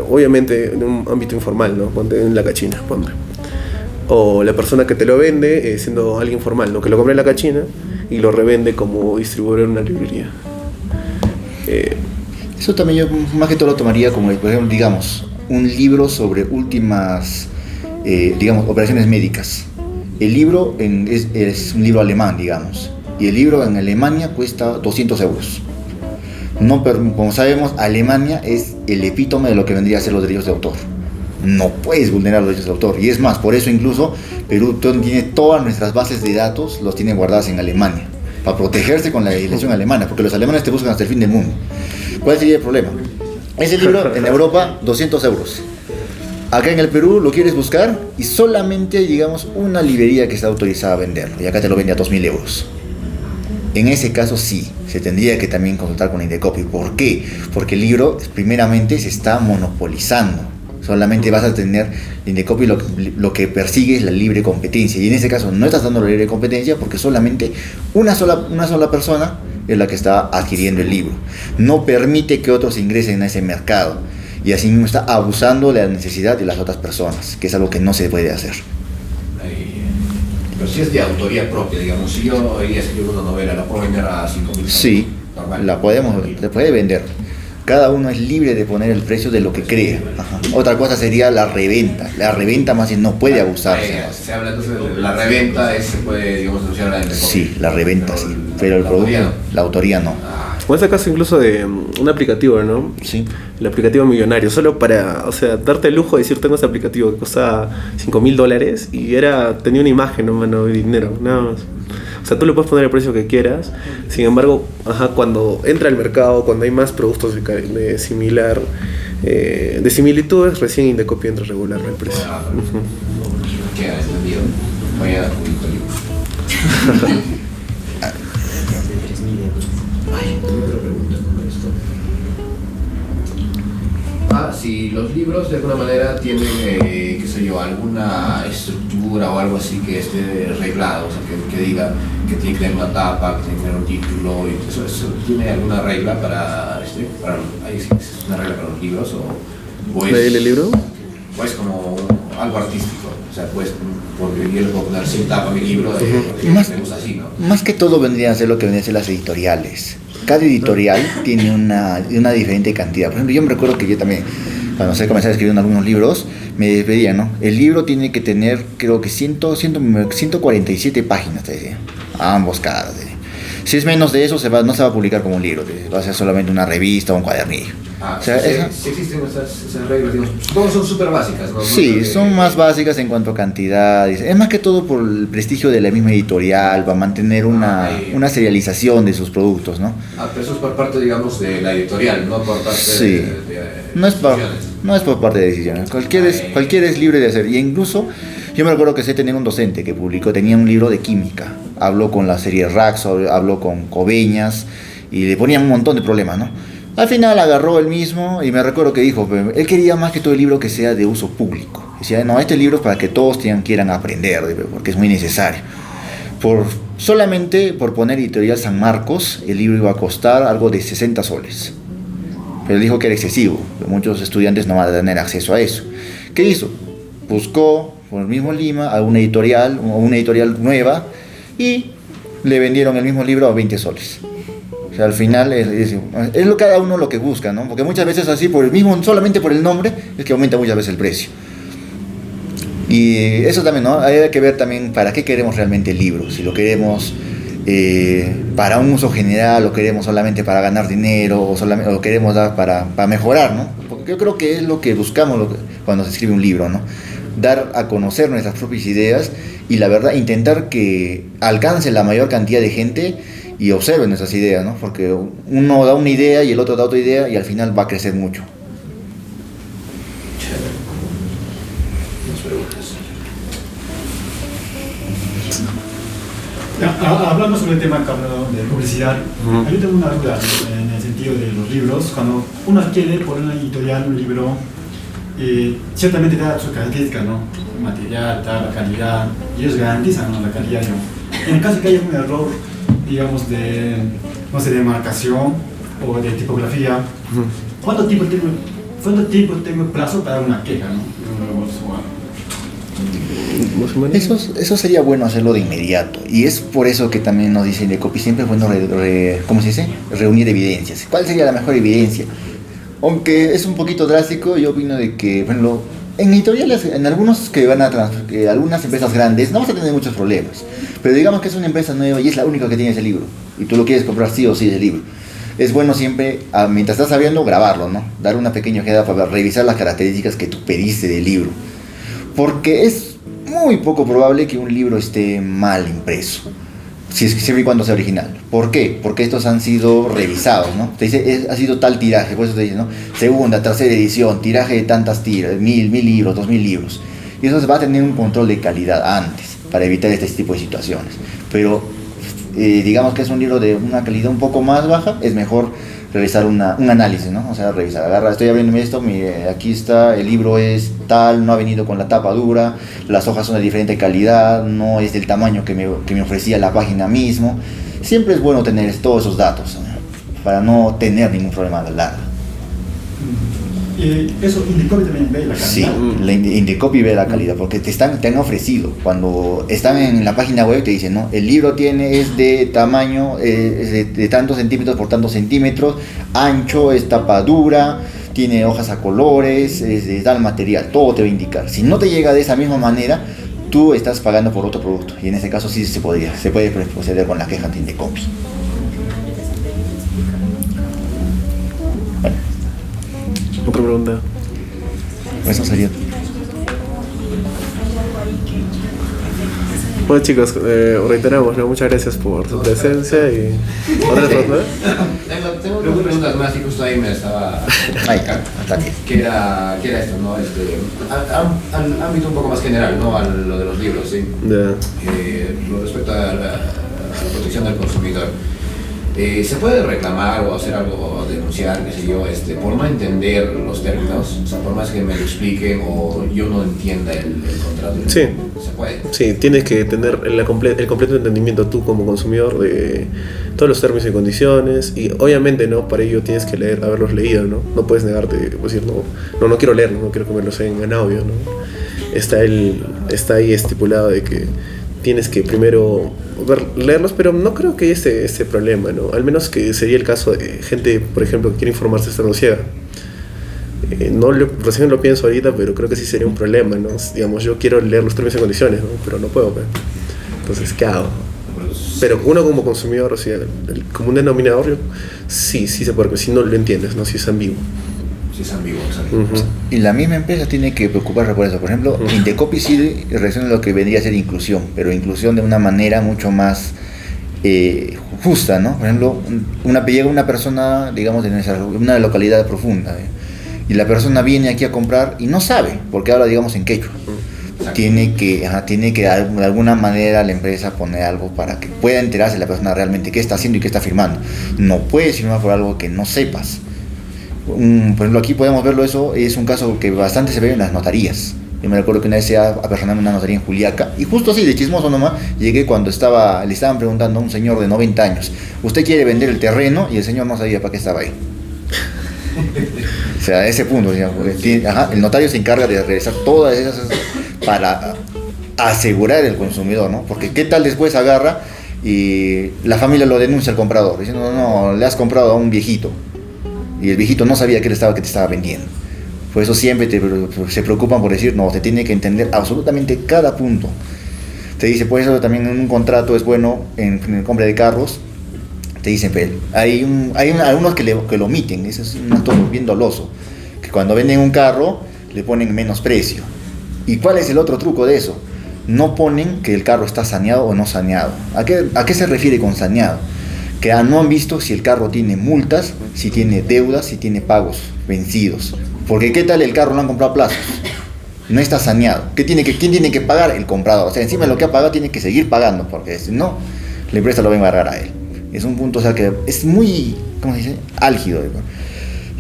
obviamente en un ámbito informal, ¿no? Ponte en la cachina, ponte. O la persona que te lo vende siendo alguien formal, ¿no? Que lo compra en la cachina y lo revende como distribuidor en una librería. Eso también yo más que todo lo tomaría como, por ejemplo, digamos, un libro sobre últimas, operaciones médicas. El libro es un libro alemán, digamos, y el libro en Alemania cuesta 200 euros. No, pero como sabemos, Alemania es el epítome de lo que vendría a ser los derechos de autor. No puedes vulnerar los derechos de autor. Y es más, por eso incluso Perú tiene todas nuestras bases de datos, los tiene guardadas en Alemania, para protegerse con la legislación alemana, porque los alemanes te buscan hasta el fin del mundo. ¿Cuál sería el problema? Ese libro en Europa, 200 euros. Acá en el Perú lo quieres buscar y solamente hay, digamos, una librería que está autorizada a venderlo y acá te lo vende a 2.000 euros. En ese caso sí, se tendría que también consultar con Indecopy. ¿Por qué? Porque el libro primeramente se está monopolizando. Solamente vas a tener Indecopy, lo que persigue es la libre competencia, y en ese caso no estás dando la libre competencia porque solamente una sola persona es la que está adquiriendo el libro. No permite que otros ingresen a ese mercado y así mismo está abusando de la necesidad de las otras personas, que es algo que no se puede hacer. Pero si es de autoría propia, digamos, si yo iría a escribir una novela, ¿la puedo vender a 5.000? Sí, se puede vender. Cada uno es libre de poner el precio de lo que crea. Ajá. Otra cosa sería la reventa. La reventa más bien no puede abusarse. Se habla entonces de la reventa, se puede, digamos, denunciar a la Sí, la reventa sí, pero el producto, la autoría no. O es el caso incluso de un aplicativo, ¿no? Sí. El aplicativo millonario, solo para, o sea, darte el lujo de decir tengo este aplicativo que costaba $5.000 y tenía una imagen, no dinero, nada más. O sea, tú le puedes poner el precio que quieras. Sin embargo, cuando entra al mercado, cuando hay más productos de similitudes, recién Indecopy entra a regular el precio. Queda entendido. Mañana publico el libro. Si los libros de alguna manera tienen, qué sé yo, alguna estructura o algo así que esté reglado, o sea, que diga que tiene que tener una tapa, que tiene que tener un título, y eso ¿tiene alguna regla para una regla para los libros o es, ¿el libro? O es como algo artístico? O sea, pues, porque yo le puedo poner sin tapa mi libro, me gusta así, ¿no? Más que todo vendrían a ser lo que vendrían a ser las editoriales. Cada editorial tiene una diferente cantidad. Por ejemplo, yo me recuerdo que yo también, cuando comencé a escribir algunos libros, me pedían, ¿no? El libro tiene que tener, creo que 147 páginas, te decía. Ambos caras. Si es menos de eso, no se va a publicar como un libro. Va a ser solamente una revista o un cuadernillo. O sea, sí existen esas reglas, digamos, todas son súper básicas, ¿no? Sí, son más básicas en cuanto a cantidad. Es más que todo por el prestigio de la misma editorial, para mantener una serialización de sus productos, ¿no? Pero eso es por parte, digamos, de la editorial, no por parte sí. No es por parte de decisiones. Cualquiera es libre de hacer. Y incluso, yo me recuerdo que tenía un docente que tenía un libro de química. Habló con la serie Rax, habló con Coveñas, y le ponían un montón de problemas, ¿no? Al final agarró él mismo y me recuerdo que dijo, él quería más que todo el libro que sea de uso público. Decía, no, este libro es para que todos quieran aprender, porque es muy necesario. Solamente por poner Editorial San Marcos, el libro iba a costar algo de 60 soles. Pero él dijo que era excesivo, que muchos estudiantes no van a tener acceso a eso. ¿Qué hizo? Buscó por el mismo Lima a una editorial nueva y le vendieron el mismo libro a 20 soles. O sea, al final es cada uno lo que busca, ¿no? Porque muchas veces así, solamente por el nombre, es que aumenta muchas veces el precio. Y eso también, ¿no? Hay que ver también para qué queremos realmente el libro. Si lo queremos para un uso general, o queremos solamente para ganar dinero, o lo queremos dar para mejorar, ¿no? Porque yo creo que es lo que buscamos cuando se escribe un libro, ¿no? Dar a conocer nuestras propias ideas y la verdad intentar que alcance la mayor cantidad de gente y observen nuestras ideas, ¿no? Porque uno da una idea y el otro da otra idea y al final va a crecer mucho. Hablando sobre el tema de publicidad, yo tengo una duda en el sentido de los libros. Cuando uno adquiere por una editorial un libro, ciertamente da sus características, ¿no? Material, la calidad, y ellos garantizan, ¿no?, la calidad, ¿no? En el caso de que haya un error, digamos, de marcación o de tipografía, ¿cuánto tiempo tengo plazo para una queja, ¿no? Eso sería bueno hacerlo de inmediato, y es por eso que también nos dicen de Indecopy, siempre es bueno ¿cómo se dice? Reunir evidencias. ¿Cuál sería la mejor evidencia? Aunque es un poquito drástico, yo opino de que, bueno, en editoriales, en algunas empresas grandes, no vas a tener muchos problemas, pero digamos que es una empresa nueva y es la única que tiene ese libro, y tú lo quieres comprar sí o sí ese libro. Es bueno siempre, mientras estás abriendo, grabarlo, ¿no? Dar una pequeña ojeada para revisar las características que tú pediste del libro, porque es muy poco probable que un libro esté mal impreso. siempre y cuando sea original. ¿Por qué? Porque estos han sido revisados, ¿no? Te dice, ha sido tal tiraje, por eso te dice, ¿no? Segunda, tercera edición, tiraje de tantas tiras, 1000 libros, 2000 libros. Y eso va a tener un control de calidad antes, para evitar este tipo de situaciones. Pero, digamos que es un libro de una calidad un poco más baja, es mejor realizar un análisis, ¿no? O sea, revisar, agarra, estoy abriendo esto, mire, aquí está, el libro es tal, no ha venido con la tapa dura, las hojas son de diferente calidad, no es del tamaño que me ofrecía la página mismo. Siempre es bueno tener todos esos datos, ¿no? Para no tener ningún problema a la larga. Eso, Indecopy también ve la calidad. Sí, la Indecopy ve la calidad, porque te han ofrecido, cuando están en la página web te dicen, ¿no? El libro es de tamaño, es de tantos centímetros por tantos centímetros, ancho, es tapa dura, tiene hojas a colores, es de tal material, todo te va a indicar. Si no te llega de esa misma manera, tú estás pagando por otro producto, y en ese caso sí se puede proceder con la queja ante Indecopy. Otra pregunta. Eso sería. Bueno chicos, reiteramos, ¿no? Muchas gracias por su presencia y otras preguntas. Tengo dos preguntas más y justo ahí me estaba que era esto, ¿no? Al ámbito un poco más general, ¿no? A lo de los libros, ¿sí? Lo respecto a la protección del consumidor. ¿Se puede reclamar o hacer algo, o denunciar, qué sé yo, por no entender los términos? O sea, por más que me lo expliquen o yo no entienda el contrato. Sí. ¿Se puede? Sí, tienes que tener el completo entendimiento tú como consumidor de todos los términos y condiciones. Y obviamente, ¿no? Para ello tienes que haberlos leído, ¿no? No puedes negarte, decir, no quiero leerlo, no quiero que me los en audio, ¿no? Está ahí estipulado de que tienes que primero leerlos, pero no creo que haya ese problema, ¿no? Al menos que sería el caso de gente, por ejemplo, que quiere informarse estando ciega. Recién lo pienso ahorita, pero creo que sí sería un problema, ¿no? Digamos, yo quiero leer los términos y condiciones, ¿no? Pero no puedo, pues. Entonces, ¿qué hago? Pero uno como consumidor, o sea, como un denominador, sí se puede, si no lo entiendes, ¿no? Si es ambiguo. Es ambiguo, ¿sabes? Y la misma empresa tiene que preocuparse por eso. Por ejemplo, Indecopy sí reacciona a lo que vendría a ser inclusión, pero inclusión de una manera mucho más justa, ¿no? Por ejemplo, llega una persona, digamos, en una localidad profunda, y la persona viene aquí a comprar y no sabe, porque habla, digamos, en quechua. Tiene que de alguna manera la empresa poner algo para que pueda enterarse la persona realmente qué está haciendo y qué está firmando. No puedes firmar por algo que no sepas. Por ejemplo, aquí podemos verlo, eso es un caso que bastante se ve en las notarías. Yo me recuerdo que una vez se apersonó en una notaría en Juliaca, y justo así, de chismoso nomás, llegué cuando le estaban preguntando a un señor de 90 años, ¿usted quiere vender el terreno? Y el señor no sabía para qué estaba ahí. O sea, a ese punto, digamos, el notario se encarga de realizar todas esas para asegurar el consumidor, ¿no? Porque qué tal después agarra y la familia lo denuncia al comprador, diciendo, no, le has comprado a un viejito. Y el viejito no sabía que te estaba vendiendo. Por eso siempre se preocupan por decir, no, te tiene que entender absolutamente cada punto. Te dice, por eso también en un contrato es bueno, en compra de carros, te dicen, pero hay algunos que lo omiten, eso es un acto bien doloso, que cuando venden un carro le ponen menos precio. ¿Y cuál es el otro truco de eso? No ponen que el carro está saneado o no saneado. ¿A qué se refiere con saneado? Que no han visto si el carro tiene multas, si tiene deudas, si tiene pagos vencidos. Porque ¿qué tal el carro lo han comprado a plazos? No está saneado. ¿Quién tiene que pagar? El comprador. O sea, encima de lo que ha pagado tiene que seguir pagando, porque si no, la empresa lo va a embargar a él. Es un punto, o sea, que es muy, ¿cómo se dice? Álgido.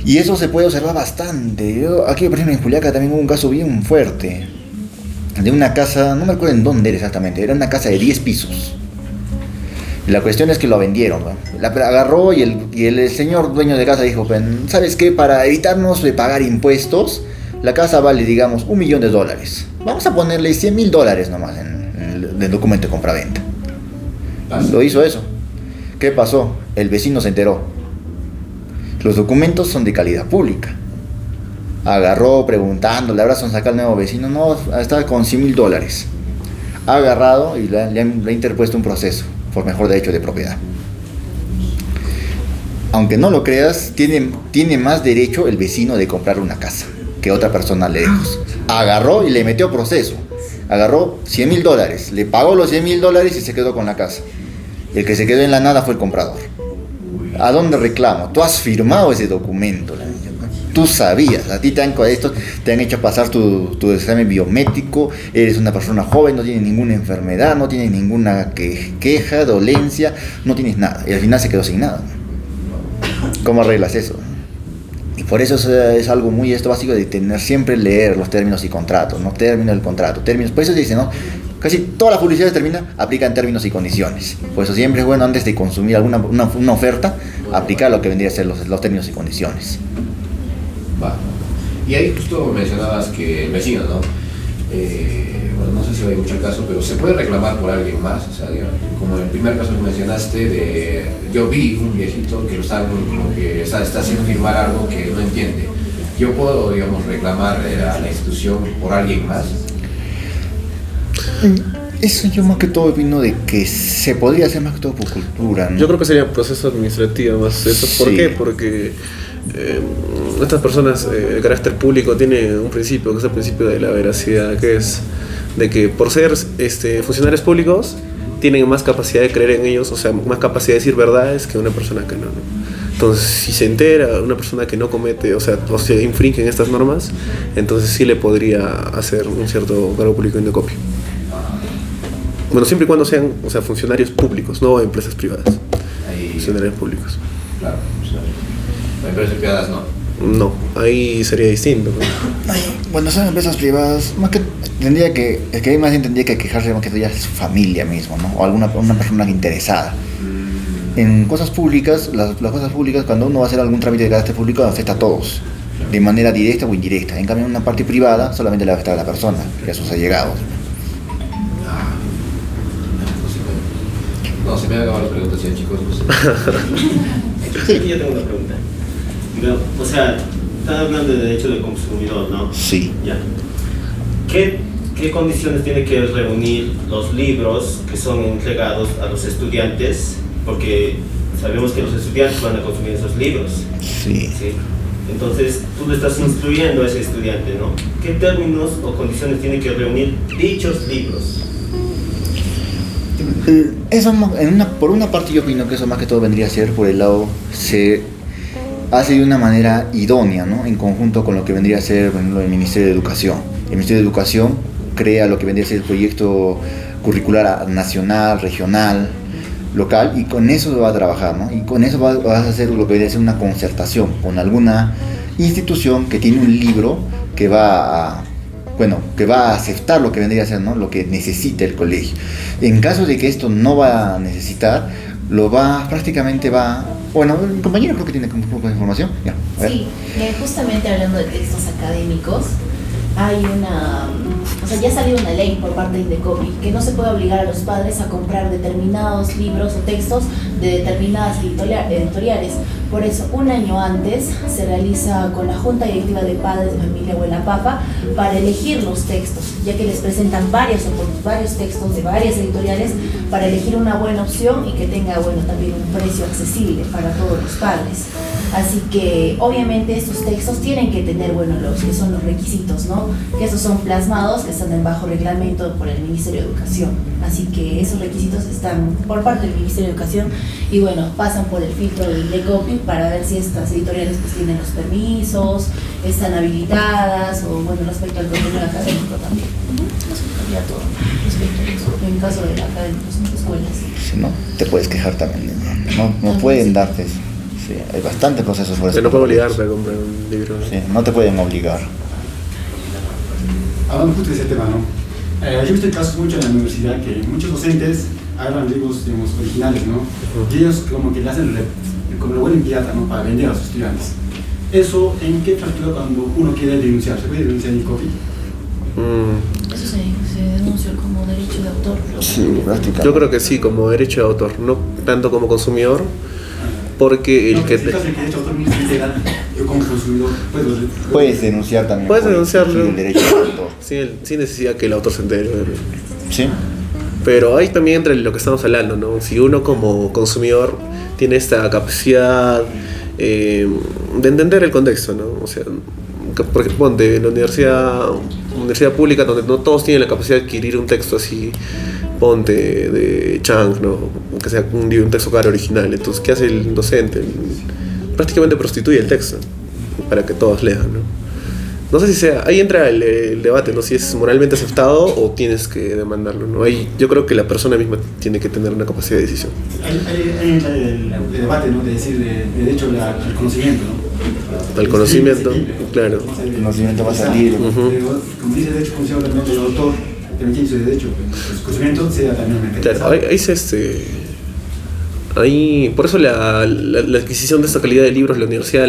Y eso se puede observar bastante. Aquí, por ejemplo, en Juliaca también hubo un caso bien fuerte. De una casa, no me acuerdo en dónde era exactamente, era una casa de 10 pisos. La cuestión es que lo vendieron, ¿no? La agarró y el señor dueño de casa dijo, ¿sabes qué? Para evitarnos de pagar impuestos, la casa vale, digamos, $1.000.000. Vamos a ponerle $100.000 nomás en el documento de compraventa. Lo hizo eso. ¿Qué pasó? El vecino se enteró. Los documentos son de calidad pública. Agarró preguntando, ¿le habrá sacado al nuevo vecino? No, está con $100.000. Ha agarrado y le ha interpuesto un proceso por mejor derecho de propiedad. Aunque no lo creas, tiene más derecho el vecino de comprar una casa que otra persona lejos. Agarró y le metió proceso. Agarró $100.000, le pagó los $100.000 y se quedó con la casa. El que se quedó en la nada fue el comprador. ¿A dónde reclamo? Tú has firmado ese documento, tú sabías, a ti te han hecho pasar tu examen biométrico, eres una persona joven, no tienes ninguna enfermedad, no tienes ninguna queja, dolencia, no tienes nada, y al final se quedó sin nada. ¿Cómo arreglas eso? Y por eso es algo muy básico de siempre leer los términos y contratos, ¿no? Términos del contrato, términos, por eso se dice, ¿no? Casi todas las publicidades aplican términos y condiciones. Por eso siempre es bueno, antes de consumir una oferta, aplicar lo que vendría a ser los términos y condiciones. Va. Y ahí justo mencionabas que el vecino, ¿no? Bueno, no sé si va a ir mucho el caso, pero se puede reclamar por alguien más. O sea, digamos, como en el primer caso que mencionaste, yo vi un viejito que lo está haciendo firmar algo que no entiende. Yo puedo, digamos, reclamar a la institución por alguien más. Eso yo más que todo opino de que se podría hacer más que todo por cultura, ¿no? Yo creo que sería un proceso administrativo más eso. ¿Por qué? Porque estas personas de carácter público tienen un principio, que es el principio de la veracidad, que es de que por ser funcionarios públicos tienen más capacidad de creer en ellos, o sea, más capacidad de decir verdades que una persona que no, ¿no? Entonces, si se entera una persona que no comete, o se infringen estas normas, entonces sí le podría hacer un cierto cargo público indecopio. Bueno, siempre y cuando sean, funcionarios públicos, no empresas privadas. Funcionarios públicos. Claro, empresas privadas no. No, ahí sería distinto, ¿no? Bueno, son empresas privadas, más que ahí más bien tendría que quejarse más que ya su familia mismo, ¿no? O una persona interesada. En cosas públicas, las cosas públicas, cuando uno va a hacer algún trámite de carácter público, afecta a todos, de manera directa o indirecta. En cambio, en una parte privada, solamente le va a afectar a la persona y a sus allegados. No, se me han acabado las preguntas ya, chicos. Sí, yo tengo una pregunta. O sea, están hablando de derecho del consumidor, ¿no? Sí. Ya. ¿Qué condiciones tienen que reunir los libros que son entregados a los estudiantes? Porque sabemos que los estudiantes van a consumir esos libros. Sí. ¿Sí? Entonces, tú le estás instruyendo a ese estudiante, ¿no? ¿Qué términos o condiciones tienen que reunir dichos libros? Eso por una parte yo opino que eso más que todo vendría a ser por el lado, se hace de una manera idónea, ¿no? En conjunto con lo que vendría a ser, por ejemplo, el Ministerio de Educación. El Ministerio de Educación crea lo que vendría a ser el proyecto curricular nacional, regional, local, y con eso va a trabajar, ¿no? Y con eso vas a hacer lo que vendría a ser una concertación con alguna institución que tiene un libro que va a aceptar lo que vendría a ser, ¿no? Lo que necesita el colegio. En caso de que esto no va a necesitar, bueno, el compañero creo que tiene un poco de información. Ya, sí, justamente hablando de textos académicos, ya salió una ley por parte de Indecopi que no se puede obligar a los padres a comprar determinados libros o textos de determinadas editoriales. Por eso, un año antes se realiza con la Junta Directiva de Padres de Familia o la PAPA para elegir los textos, ya que les presentan varios textos de varias editoriales para elegir una buena opción y que tenga también un precio accesible para todos los padres. Así que obviamente estos textos tienen que tener los que son los requisitos, ¿no? Que esos son plasmados, que están bajo reglamento por el Ministerio de Educación. Así que esos requisitos están por parte del Ministerio de Educación y pasan por el filtro del Indecopi para ver si estas editoriales tienen los permisos, están habilitadas o respecto al contenido académico también. Eso cambia todo respecto a eso, en caso de académicos en las escuelas. Si no, te puedes quejar también. No pueden darte eso. Sí, hay bastantes procesos por eso. Pero no puedo obligarte a comprar un libro. Sí, no te pueden obligar. Hablando justo de ese tema, ¿no? Yo he visto casos mucho en la universidad que muchos docentes agarran libros, originales, ¿no? Y ellos como que le hacen como lo vuelven pirata, ¿no? Para vender a sus estudiantes. ¿Eso en qué fractura cuando uno quiere denunciar? ¿Se puede denunciar en copy? Eso se denuncia como derecho de autor. Sí, prácticamente. Yo creo que sí, como derecho de autor, no tanto como consumidor. Porque el que en caso de que el derecho de autor no es legal, yo como consumidor puedes denunciar también. Puedes denunciarlo. El derecho de autor. Sí, necesidad que el autor se entere. Sí. Pero ahí también entra lo que estamos hablando, ¿no? Si uno como consumidor tiene esta capacidad de entender el contexto, ¿no? O sea, porque ponte en la universidad pública donde no todos tienen la capacidad de adquirir un texto así ponte de Chang, ¿no? Que sea un texto claro original. Entonces, ¿qué hace el docente? Prácticamente prostituye el texto para que todos lean, ¿no? No sé si sea, ahí entra el debate, ¿no? Si es moralmente aceptado o tienes que demandarlo, ¿no? Ahí yo creo que la persona misma tiene que tener una capacidad de decisión. Ahí entra el debate, ¿no? De decir, de hecho, al conocimiento, ¿no? Al conocimiento, claro. El conocimiento va a salir. Pero, como dice, de hecho, funciona también el autor, también tiene su derecho, pues, el conocimiento sea también claro, ahí por eso la adquisición de esta calidad de libros la universidad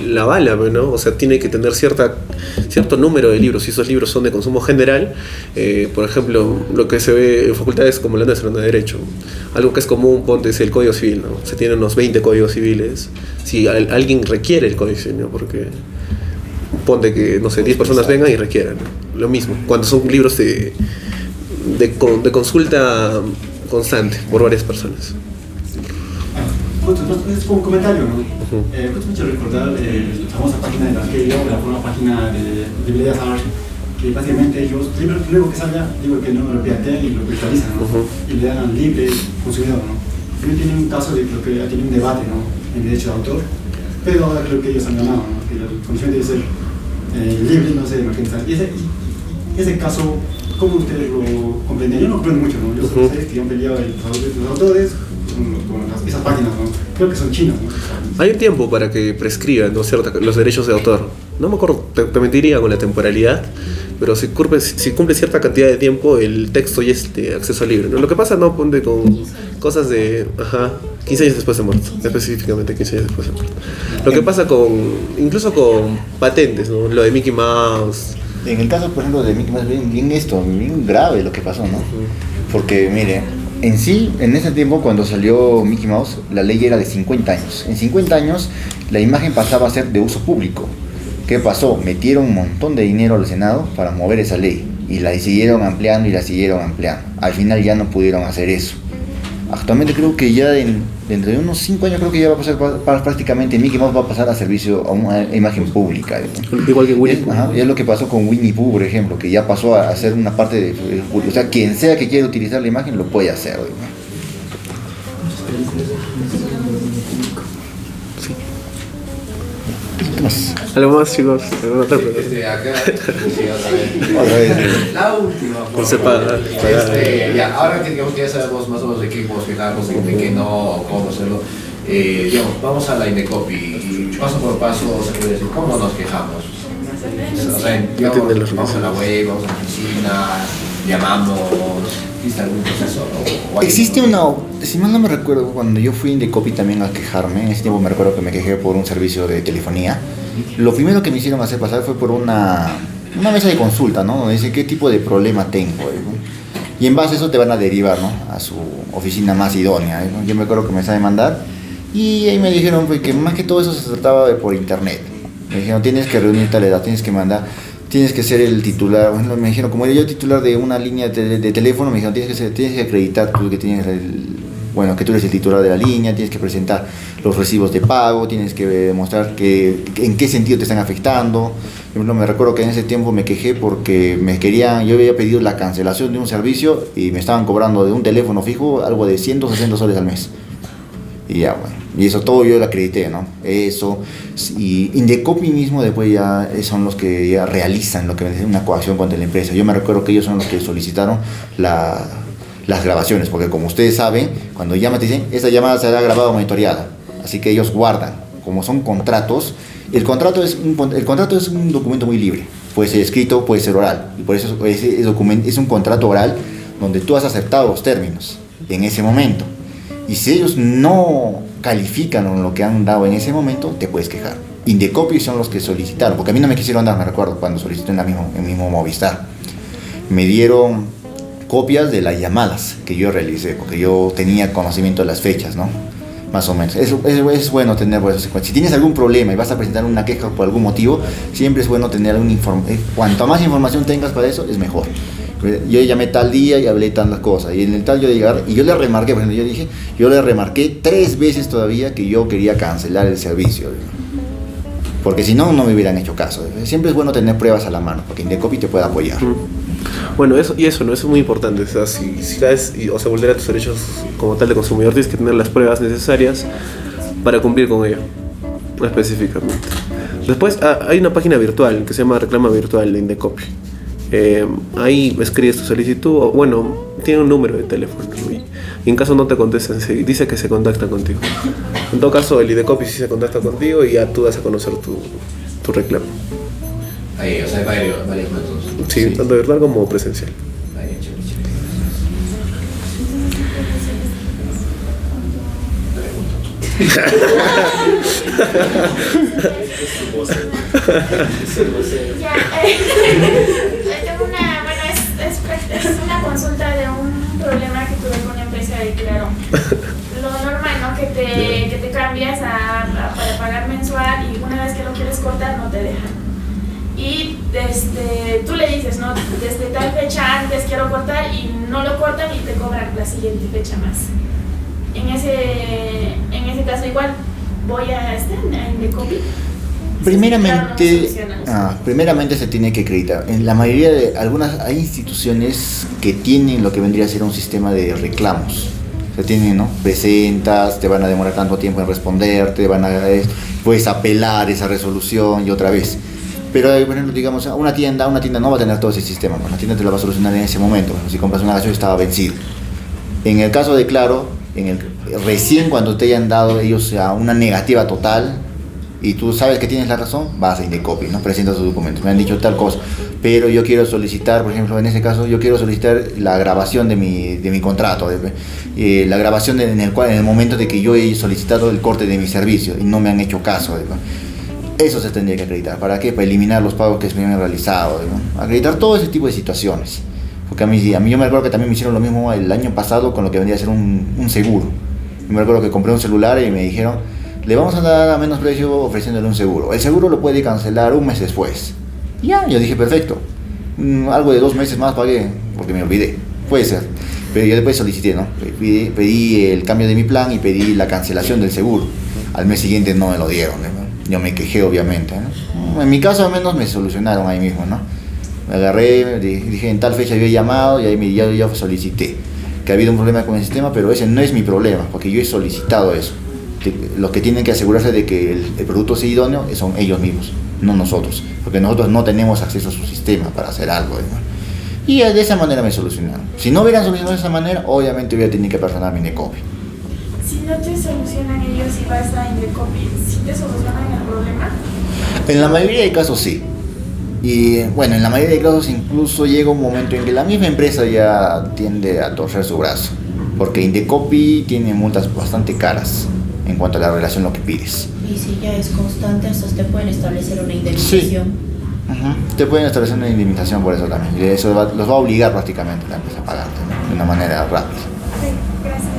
la avala, ¿no? O sea, tiene que tener cierto número de libros. Si esos libros son de consumo general, por ejemplo, lo que se ve en facultades como la nuestra, de Derecho, algo que es común, ponte, es el Código Civil, ¿no? Se tienen unos 20 códigos civiles. Si alguien requiere el Código Civil, ¿no? Porque ponte que, no sé, 10 personas vengan y requieran, ¿no? Lo mismo, cuando son libros de consulta constante por varias personas. Es como un comentario, ¿no? Justo me he hecho recordar la famosa página de Evangelio, la famosa página de Bellas Arts, que básicamente ellos, luego que salga, digo que no lo piratean y lo virtualizan, ¿no? Y le dan al libre consumidor, ¿no? También tienen un caso de creo que tiene un debate, ¿no? En derecho de autor, pero ahora creo que ellos han ganado, ¿no? Que la condición debe ser libre, no sé, imagínate. Y ese caso, ¿cómo ustedes lo comprenden? Yo no comprendo mucho, ¿no? Yo solo sé que han peleado los autores con esas páginas, ¿no? Creo que son chinas, ¿no? Hay un tiempo para que prescriban, ¿no? Los derechos de autor. No me acuerdo, te mentiría con la temporalidad, pero si cumple cierta cantidad de tiempo, el texto ya es de acceso libre, ¿no? Lo que pasa, no, ponte con cosas de 15 años después de muerto, específicamente 15 años después de muerto. Lo que pasa incluso con patentes, ¿no? Lo de Mickey Mouse. En el caso, por ejemplo, de Mickey Mouse, bien grave lo que pasó, ¿no? Porque, mire, en sí, en ese tiempo cuando salió Mickey Mouse, la ley era de 50 años. En 50 años, la imagen pasaba a ser de uso público. ¿Qué pasó? Metieron un montón de dinero al Senado para mover esa ley. Y la siguieron ampliando y la siguieron ampliando. Al final ya no pudieron hacer eso. Actualmente creo que ya dentro de unos 5 años creo que ya va a pasar prácticamente Mickey Mouse va a pasar a servicio a una imagen pública, ¿no? Igual que Winnie Pooh. Es lo que pasó con Winnie Pooh, por ejemplo, que ya pasó a ser una parte de... O sea, quien sea que quiera utilizar la imagen lo puede hacer, ¿no? Algo más, chicos. Acá, la última. Ya, ahora que ya sabemos más o menos de qué podemos quejarnos, de qué no, cómo hacerlo. Digamos, vamos a la Indecopy y paso por paso se puede decir cómo nos quejamos. O sea, digamos, vamos a la web, vamos a la oficina, llamamos. ¿Existe algún proceso? Existe si mal no me recuerdo, cuando yo fui a Indecopy también a quejarme, en ese tiempo me recuerdo que me quejé por un servicio de telefonía. Lo primero que me hicieron hacer pasar fue por una mesa de consulta, ¿no? Donde dice qué tipo de problema tengo, ¿no? Y en base a eso te van a derivar, ¿no? A su oficina más idónea, ¿no? Yo me acuerdo que me sabe mandar y ahí me dijeron pues, que más que todo eso se trataba de por internet. Me dijeron tienes que reunir tal edad, tienes que ser el titular. Bueno, me dijeron como era yo titular de una línea de teléfono, me dijeron tienes que acreditar tú que tienes que tú eres el titular de la línea, tienes que presentar los recibos de pago, tienes que demostrar en qué sentido te están afectando. Yo me recuerdo que en ese tiempo me quejé porque yo había pedido la cancelación de un servicio y me estaban cobrando de un teléfono fijo algo de 160 soles al mes. Y ya, bueno, y eso todo yo lo acredité, ¿no? Eso, y Indecopy mismo después ya son los que ya realizan lo que es una coacción contra la empresa. Yo me recuerdo que ellos son los que solicitaron las grabaciones, porque como ustedes saben, cuando llaman te dicen, esta llamada será grabada o monitoreada, así que ellos guardan, como son contratos, el contrato es un documento muy libre, puede ser escrito, puede ser oral, y por eso ese documento es un contrato oral donde tú has aceptado los términos en ese momento, y si ellos no califican lo que han dado en ese momento, te puedes quejar. Indecopy son los que solicitaron, porque a mí no me quisieron dar, me recuerdo, cuando solicité en el mismo Movistar, me dieron copias de las llamadas que yo realicé, porque yo tenía conocimiento de las fechas, ¿no? Más o menos. Es bueno tener, pues, si tienes algún problema y vas a presentar una queja por algún motivo, siempre es bueno tener cuanto más información tengas para eso, es mejor. Yo llamé tal día y hablé tantas cosas, y en el tal yo llegar, y yo le remarqué, por ejemplo, yo le remarqué 3 veces todavía que yo quería cancelar el servicio, porque si no, no me hubieran hecho caso. Siempre es bueno tener pruebas a la mano, porque Indecopy te puede apoyar. Bueno, eso no, eso es muy importante. O sea, si caes o sea, vulnera tus derechos como tal de consumidor, tienes que tener las pruebas necesarias para cumplir con ello, específicamente. Después hay una página virtual que se llama Reclama Virtual de Indecopy. Ahí escribes tu solicitud, o bueno, tiene un número de teléfono y en caso no te contesten, dice que se contacta contigo. En todo caso, el Indecopy sí se contacta contigo y ya tú das a conocer tu reclamo. Ahí, o sea, hay varios métodos. Sí, tanto virtual como presencial. Ahí, chévere. Ya, tengo una, bueno, es una consulta de un problema que tuve con una empresa de Claro. Lo normal, ¿no? Que te cambias para pagar mensual y una vez que lo quieres cortar no te dejan. Y tú le dices, ¿no? Desde tal fecha antes quiero cortar y no lo cortan y te cobran la siguiente fecha más. En ese caso igual voy a Indecopy. Primeramente se tiene que acreditar. En la mayoría de hay instituciones que tienen lo que vendría a ser un sistema de reclamos. Se tienen, ¿no? Presentas, te van a demorar tanto tiempo en responder, puedes apelar esa resolución y otra vez. Pero, por ejemplo, digamos, una tienda no va a tener todo ese sistema, ¿no? La tienda te lo va a solucionar en ese momento. Si compras una gaseosa estaba vencido. En el caso de Claro, recién cuando te hayan dado ellos una negativa total y tú sabes que tienes la razón, vas a Indecopy, ¿no? Presentas tus documentos. Me han dicho tal cosa, pero yo quiero solicitar, por ejemplo, en ese caso, yo quiero solicitar la grabación de mi contrato, la grabación en el momento de que yo he solicitado el corte de mi servicio y no me han hecho caso. Eso se tendría que acreditar. ¿Para qué? Para eliminar los pagos que se me han realizado, ¿no? Acreditar todo ese tipo de situaciones. Porque a mí yo me acuerdo que también me hicieron lo mismo el año pasado con lo que vendría a ser un seguro. Yo me acuerdo que compré un celular y me dijeron, le vamos a dar a menos precio ofreciéndole un seguro. El seguro lo puede cancelar un mes después. Ya, yo dije, perfecto. Algo de 2 meses más pagué, porque me olvidé. Puede ser. Pero yo después solicité, ¿no? Pedí el cambio de mi plan y pedí la cancelación del seguro. Al mes siguiente no me lo dieron, ¿no? Yo me quejé, obviamente, ¿no? En mi caso al menos me solucionaron ahí mismo, ¿no? Me agarré, dije en tal fecha yo he llamado y ahí yo solicité que ha habido un problema con el sistema, pero ese no es mi problema, porque yo he solicitado eso. Los que tienen que asegurarse de que el producto sea idóneo son ellos mismos, no nosotros, porque nosotros no tenemos acceso a su sistema para hacer algo, ¿no? Y de esa manera me solucionaron. Si no hubieran solucionado de esa manera, obviamente hubiera tenido que personar mi Indecopy. Si no te solucionan ellos y vas a Indecopy, ¿sí te solucionan el problema? En la mayoría de casos sí. Y bueno, en la mayoría de casos incluso llega un momento en que la misma empresa ya tiende a torcer su brazo, porque Indecopy tiene multas bastante caras en cuanto a la relación lo que pides. Y si ya es constante, hasta te pueden establecer una indemnización. Sí. Te pueden establecer una indemnización por eso también. Y eso los va a obligar prácticamente la empresa a pagarte, ¿no? De una manera rápida. Sí, gracias.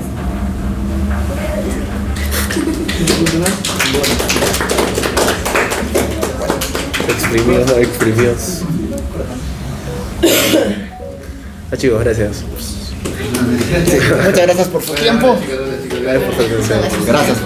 Exprimidos. Chicos, gracias. Muchas gracias por su tiempo. Gracias por su atención. Gracias.